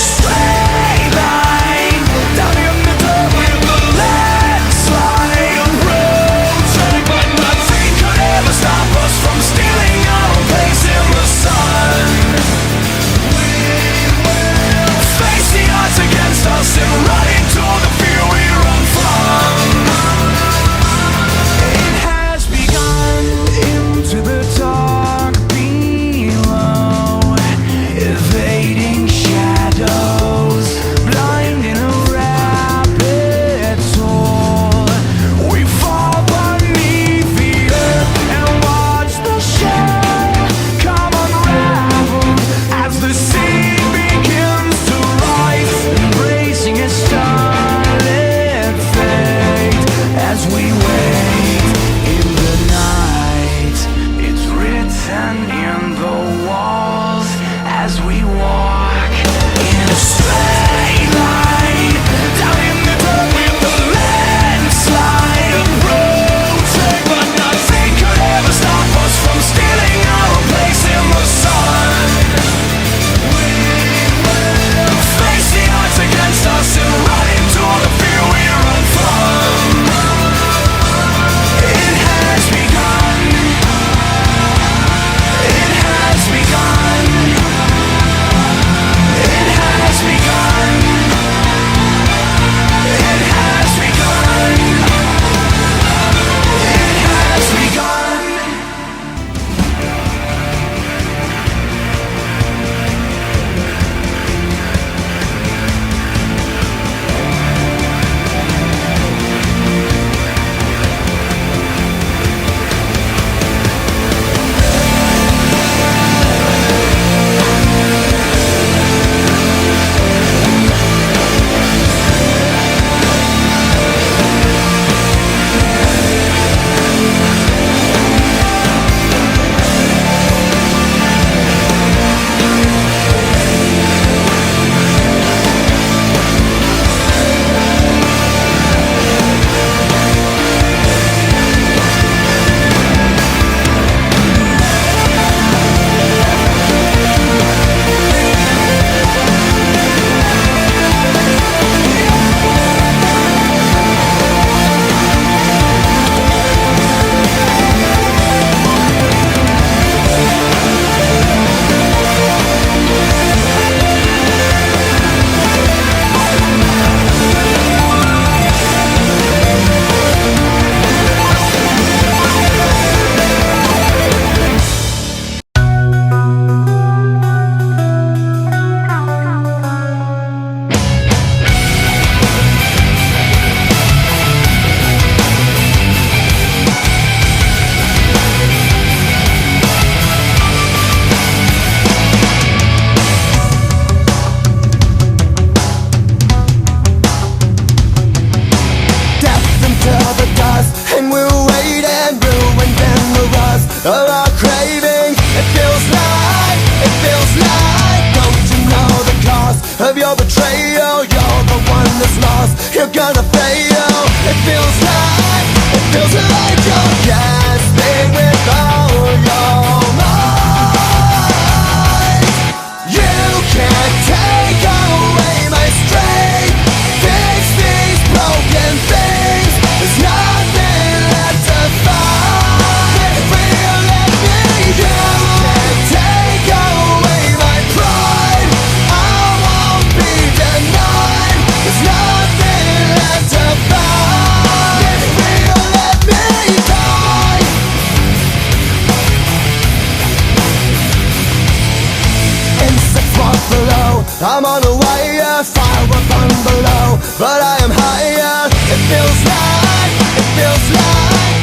I'm on the wire, fire will from below, but I am higher. It feels like,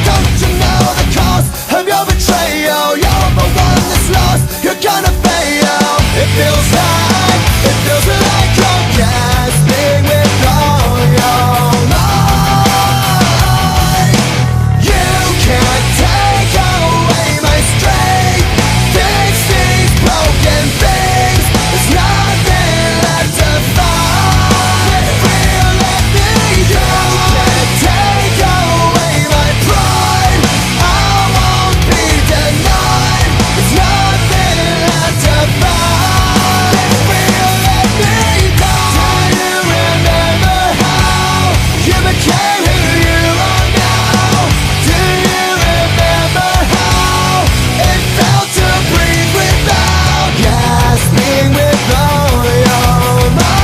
don't you know the cost of your betrayal? You're the one that's lost, you're gonna fail. It feels like you're gasping with all your might. You can't take away my strength, fix these broken things. There's nothing left to fight. Real, let me go. You can't take away my pride, I won't be denied. There's nothing left to fight. Real, let me go. Do you remember how you became who you are now? Do you remember how it felt to breathe without gasping with all your might?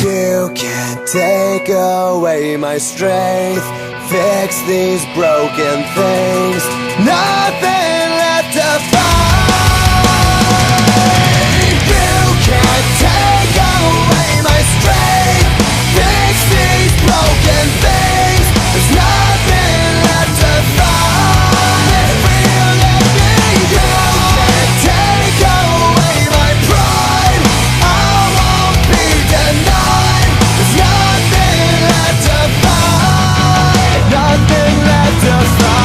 You can't take away my strength, fix these broken things. Nothing left to fight. You can't take away my strength, fix these broken things. There's nothing left to fight. Real, let me go. Can't take away my pride, I won't be denied. There's nothing left to fight. Nothing left to fight.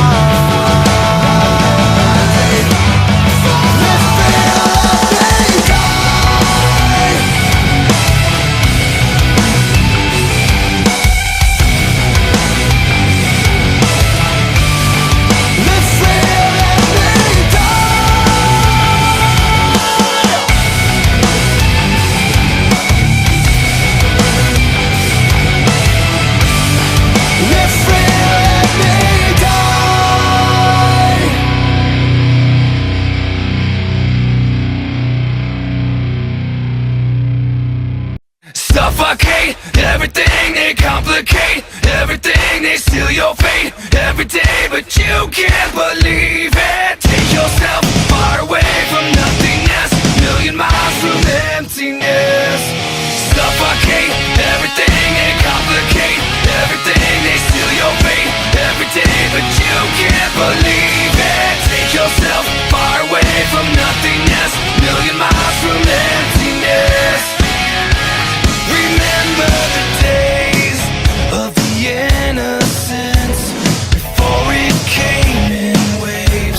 Suffocate everything they complicate, everything they steal your fate every day, but you can't believe it. Take yourself far away from nothingness, million miles from emptiness. Suffocate everything they complicate, everything they steal your fate every day, but you can't believe it. Take yourself far away from nothingness, million miles from emptiness. Remember the days of the innocence before it came in waves.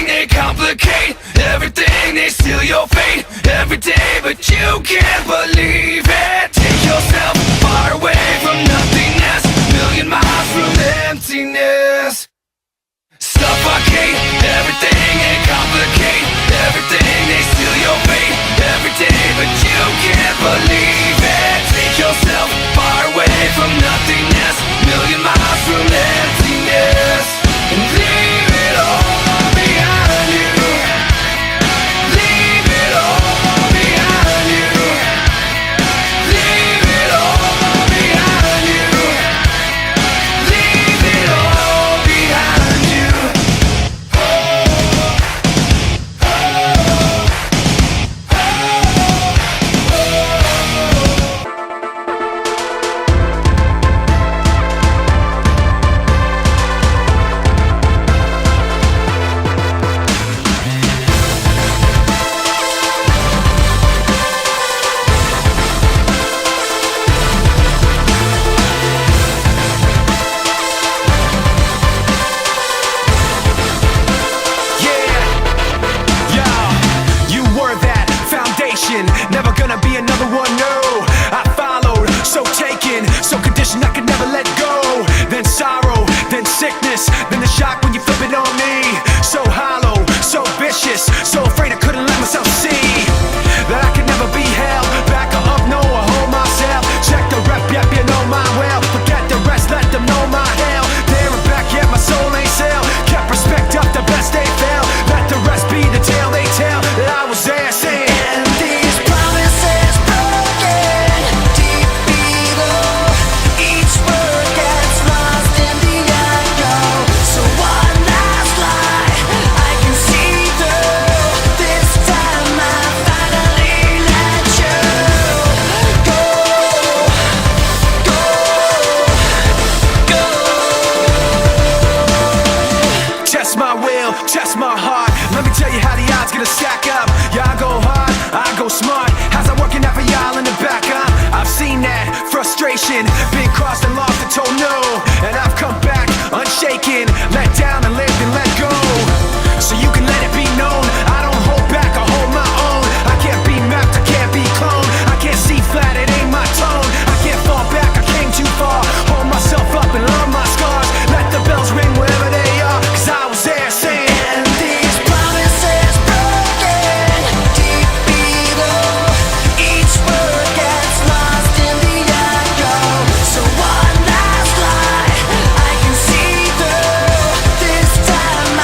Everything they complicate, everything they steal your fate every day, but you can't believe it. Take yourself far away from nothingness, million miles from emptiness. Suffocate, everything they complicate, everything they steal your fate every day, but you can't believe it. Take yourself far away from nothingness, million miles from emptiness, and leave it all behind you. Leave it all behind you. Leave it all behind you. Leave it all behind you. Never gonna be another one, no. I followed, so taken, so conditioned I could never let go. Then sorrow, then sickness, then the shock when you flip it on me. So hollow, so vicious, so afraid I couldn't let myself see that I could never be held back or up, no, or hold myself. Check the rep, yep, you know my well. Forget the rest, let them know my hell. There and back, yet my soul ain't sell. Kept respect up, the best they fail. Let the rest be the tale they tell that I was there saying. Test my heart, let me tell you how the odds gonna stack up. Yeah, I go hard, I go smart. How's that working out for y'all in the back, huh? I've seen that frustration, been crossed and lost and told no, and I've come back unshaken, let down and lived and let go. So you can let it be known, I don't hold back, I hold my own. I can't be mapped, I can't be cloned, I can't see flat, it ain't my tone. I can't fall back, I came too far. Hold myself up and love my scars. Let the bells ring wherever they are, cause I was there saying. So one last lie I can see through. This time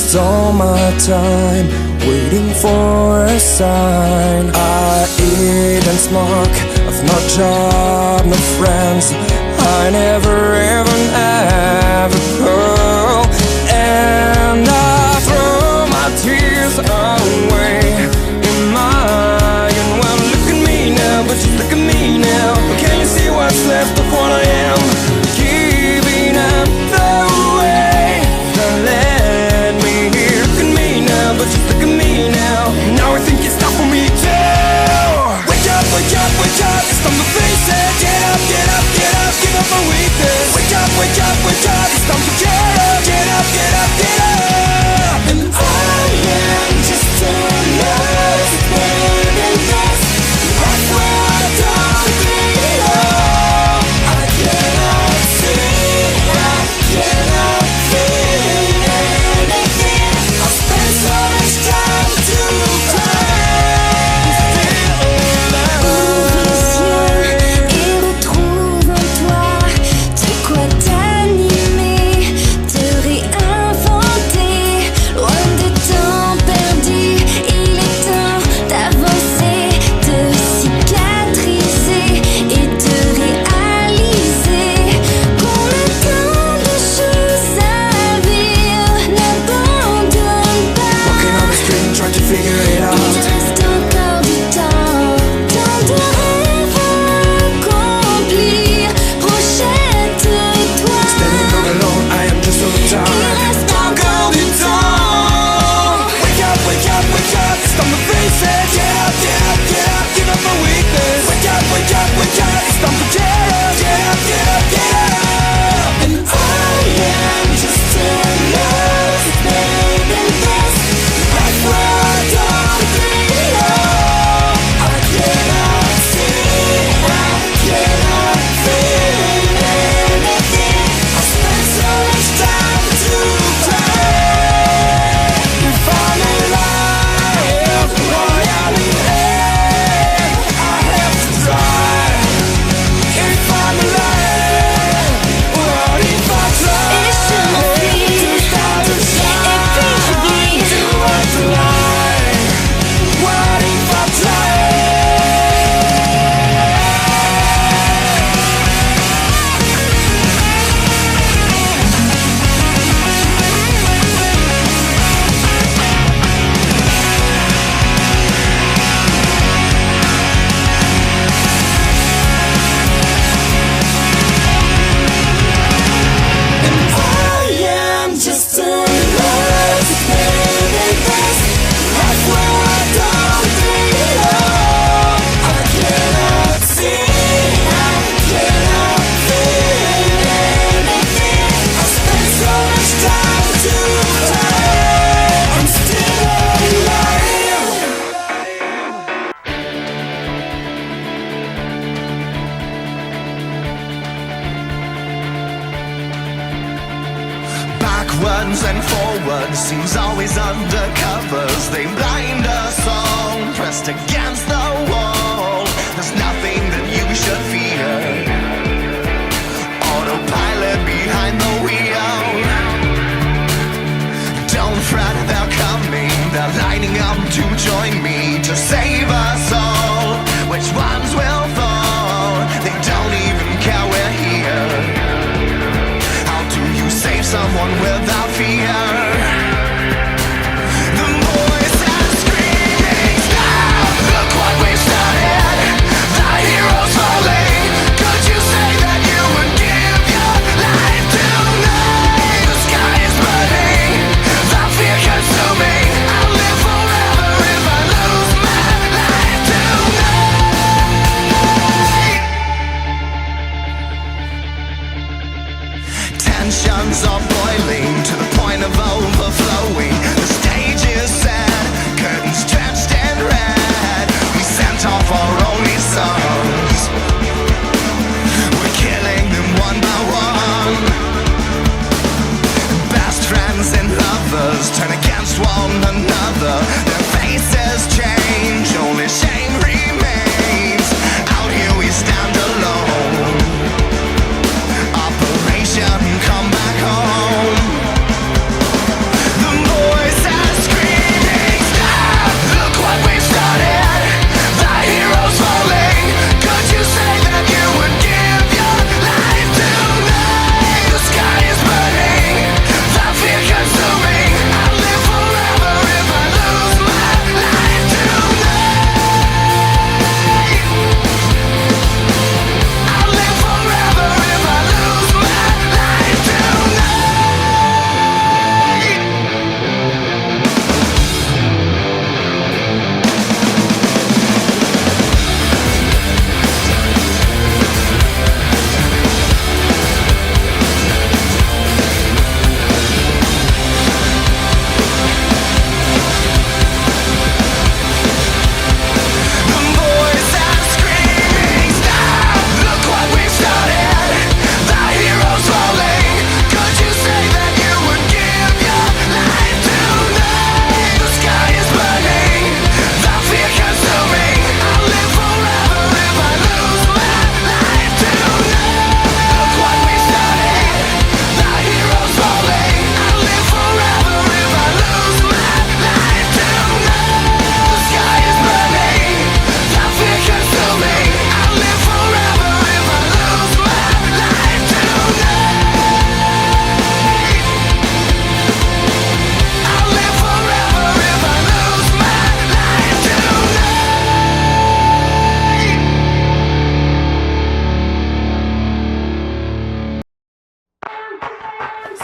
waste all my time waiting for a sign. I eat and smoke, I've no job, no friends. I never even have a girl, and I throw my tears away in mine. Well, look at me now, but just look at me now. Can you see what's left of what I am? Giving up the way that led me here. Look at me now, but just look at me now. Now I think it's time for me to wake up, wake up, wake up. It's time to face it. Get up, get up, get up. Give up my weakness. Wake up, wake up, wake up. It's time to get up, get up, get up, get up. And I am just a lost man in this. That's where I don't belong. I cannot see, I cannot feel anything. I spend so much time to cry. Backwards and forwards seems always under covers. They blind us all, pressed against the wall. There's nothing that you should fear. Autopilot behind the wheel. Don't fret, they're coming. They're lining up to join me to save us all. Which ones will fall? They don't even care we're here. Save someone without fear. The voices screaming, stop! Look what we've started. The heroes falling. Could you say that you would give your life tonight? The sky is burning. The fear consuming. I'll live forever if I lose my life tonight. Tensions are boiling to the point of overflowing. The stage is set, curtains drenched in red. We sent off our only sons. We're killing them one by one. Best friends and lovers turn against one another. Their faces change, only shame remains. Out here we stand alone. Operation come back home. The more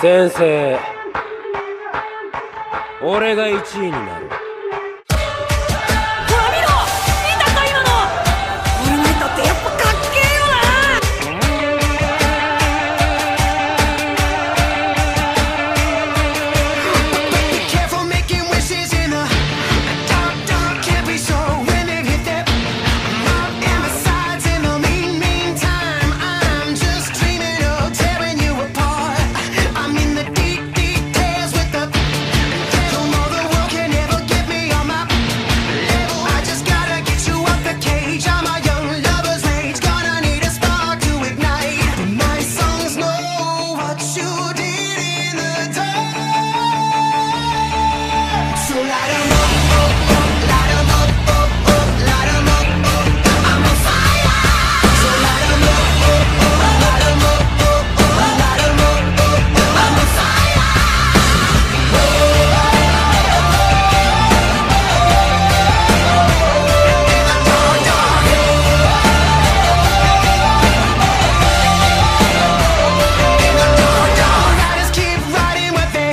先生、俺が1位になる。ほら見ろ、見たか今の。オールナイトってやっぱかっけえよな。Careful making wishes in the dark, dark, can't be sure when it hit that mark. And besides, in the meantime, I'm just dreaming of tearing you apart. I'm in the deep details with the devil. No, the world can never get me on my level. I just gotta get you out the cage. I'm a young lover's rage, gonna need a spark to ignite. But my songs know what you did in the dark. So light 'em up, light 'em up, light 'em up, I'm on fire. So light 'em up, light 'em up, light 'em up, I'm on fire. Riders keep riding with me.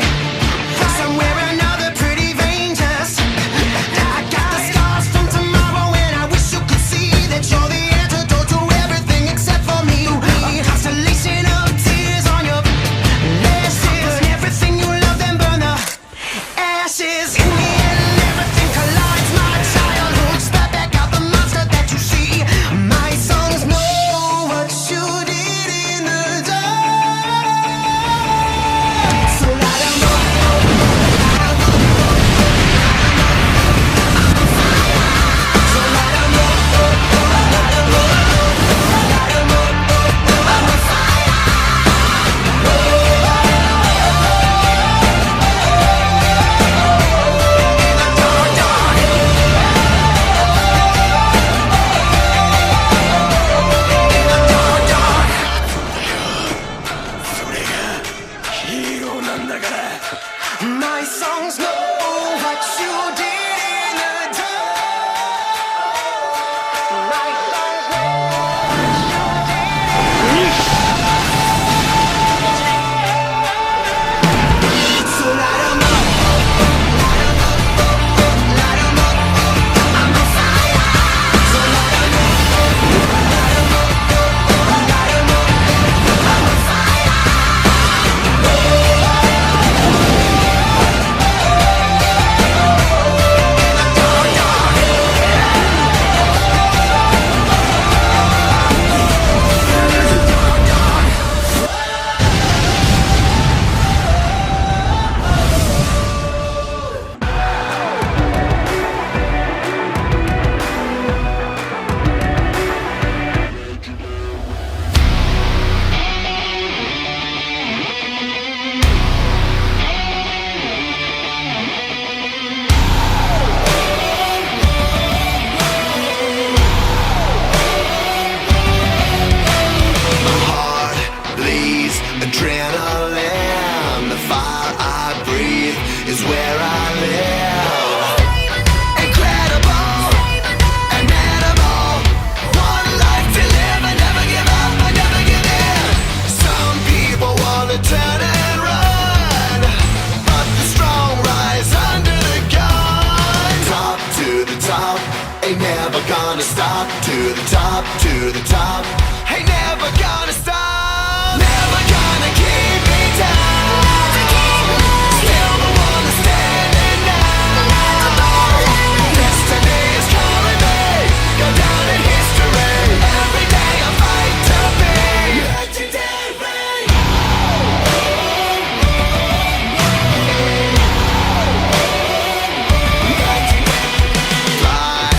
Somewhere another pretty vein just. I got the scars from tomorrow, and I wish you could see that you're the antidote to everything except for me. A constellation of tears on your lashes, and everything you love, then burn the ashes. In the end, everything collides. My childhood, spat back out the monster that you see. My songs know what you did in the dark. So light 'em up. My songs know what you did in the dark. My songs know so light 'em up, light 'em up, light 'em up, I'm on fire. So light 'em up, light 'em up, light 'em up, I'm on fire. Bleeds adrenaline. The fire I breathe is where I live. Incredible, an animal. One life to live. I never give up, I never give in. Some people wanna turn and run, but the strong rise under the gun. Top to the top, ain't never gonna stop. To the top, to the top, ain't never gonna stop. Never gonna keep me down. Still the one that's standing now. Destiny is calling me. Go down in history. Every day I fight to be legendary. Fly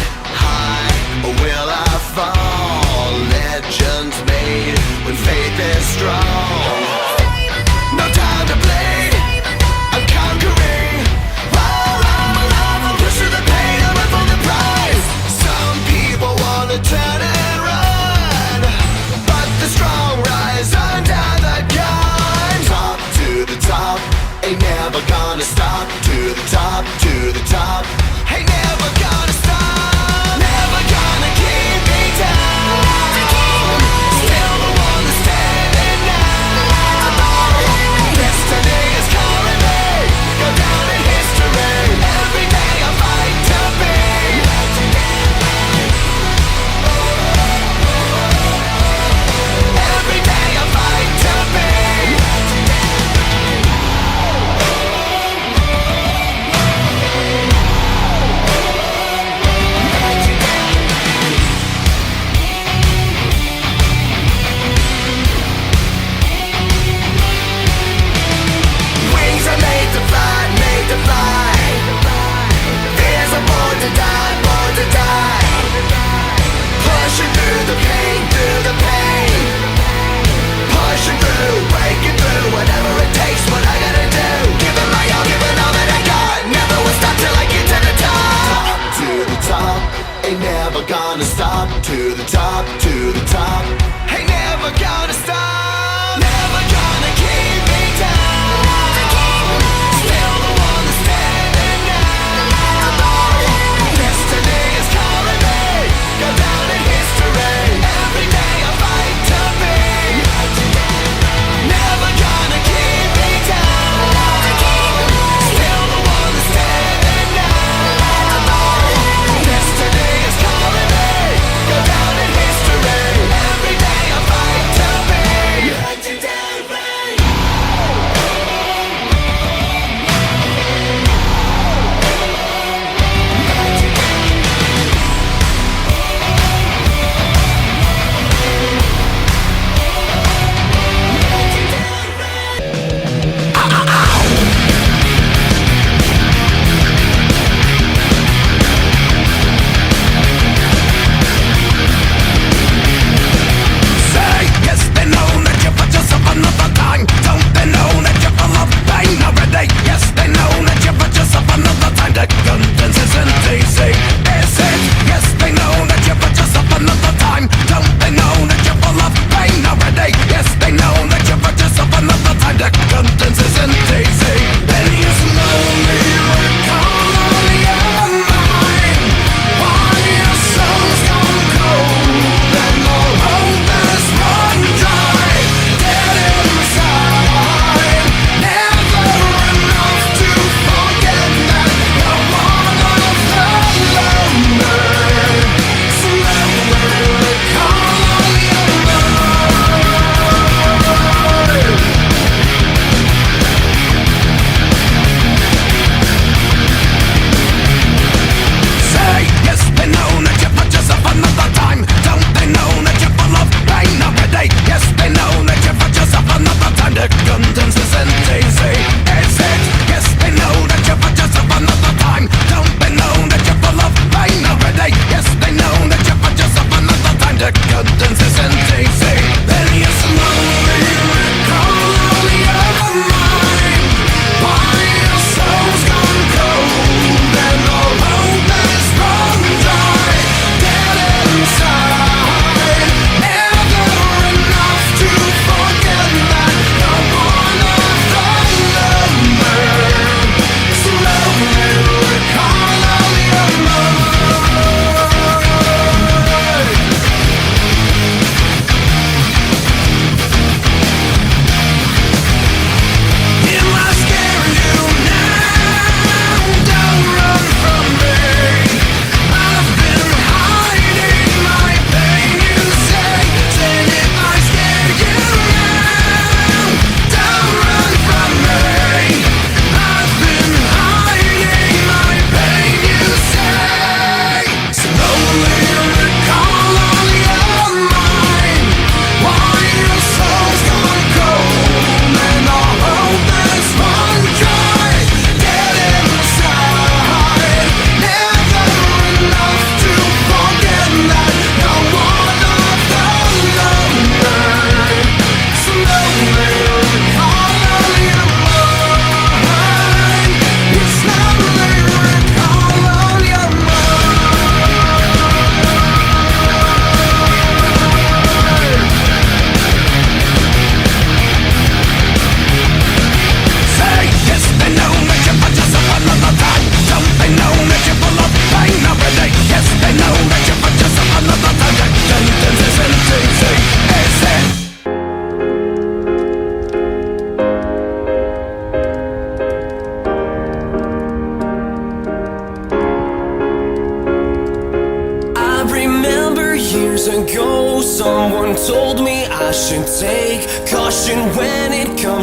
high, or will I fall? Legends made when faith is strong. No time to bleed, I'm conquering. While I'm alive, I'm pushing the pain, I'm in for the prize. Some people wanna turn and run, but the strong rise under the gun. Top to the top, ain't never gonna stop. To the top, to the top, ain't never gonna stop. Never gonna keep me down. Still the one that's standing now. Destiny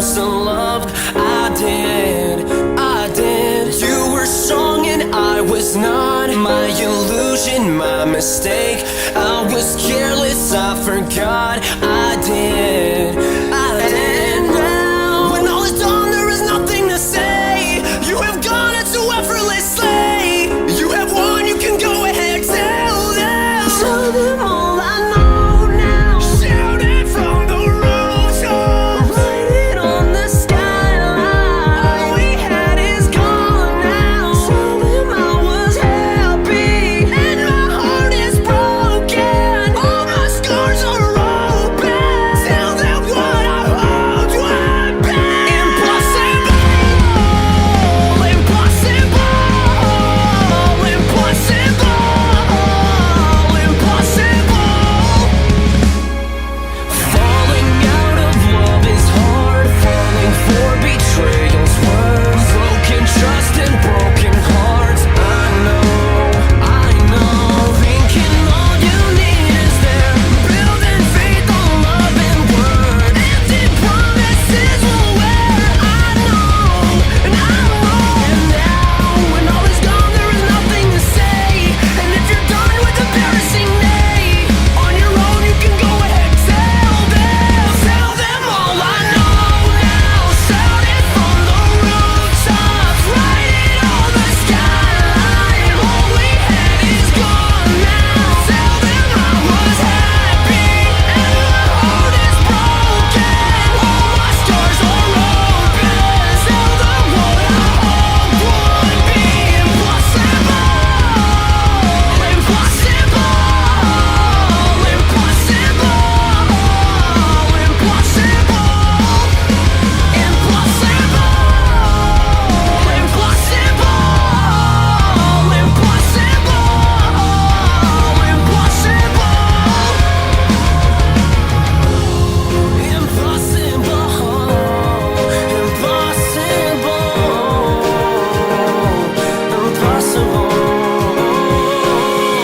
comes to love. I did. You were strong and I was not. My illusion, my mistake. I was careless, I forgot. I did. Now, when all is done, there is nothing to say. You have gone into effortlessly. You have won, you can go ahead, tell them. Tell them all I know now. Shout it from the rooftops. Write it on the skyline. All we had is gone now. Tell them I was happy and my heart is broken. All my scars are open. Tell them what I hoped would be. Impossible. Falling out of love is hard. Falling for betrayal's worse. Broken trust and broken hearts. I know. Thinking all you need is there. Building faith on love and word. Empty promises will wear. I know. And now, when all is gone, there is nothing to say. And if you're done with embarrassing me, on your own you can go ahead, tell them all I know now. Shout it from the rooftops, write it on the skyline. All we had is gone now. Tell them I was happy and my heart is broken. All my scars are open. Tell them what I hoped would be. Impossible.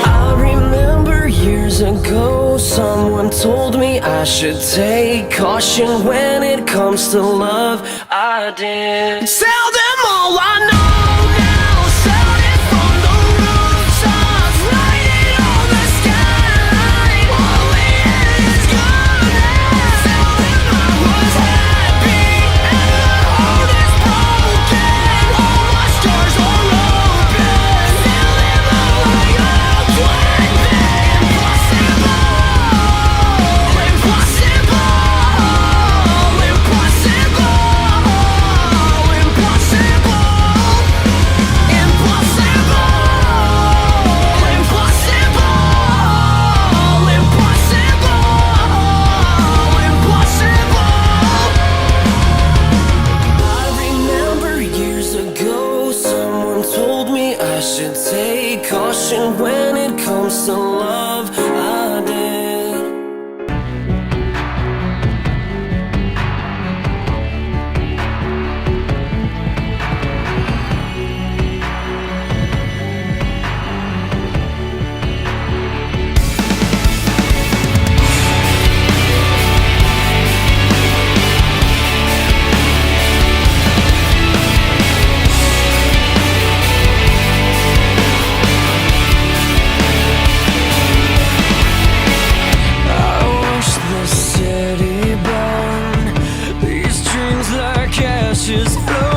I remember years ago, someone told me I should take caution when it comes to love. I did. Tell them all I know now. Shout it from the rooftops, write it on the skyline. All we had is gone now. Tell them I was happy and my heart is broken. All my scars are open. Tell them all I hoped would be. I remember years ago, someone told me I should take caution when it comes to love. I did. I watch the city burn. These dreams like ashes flow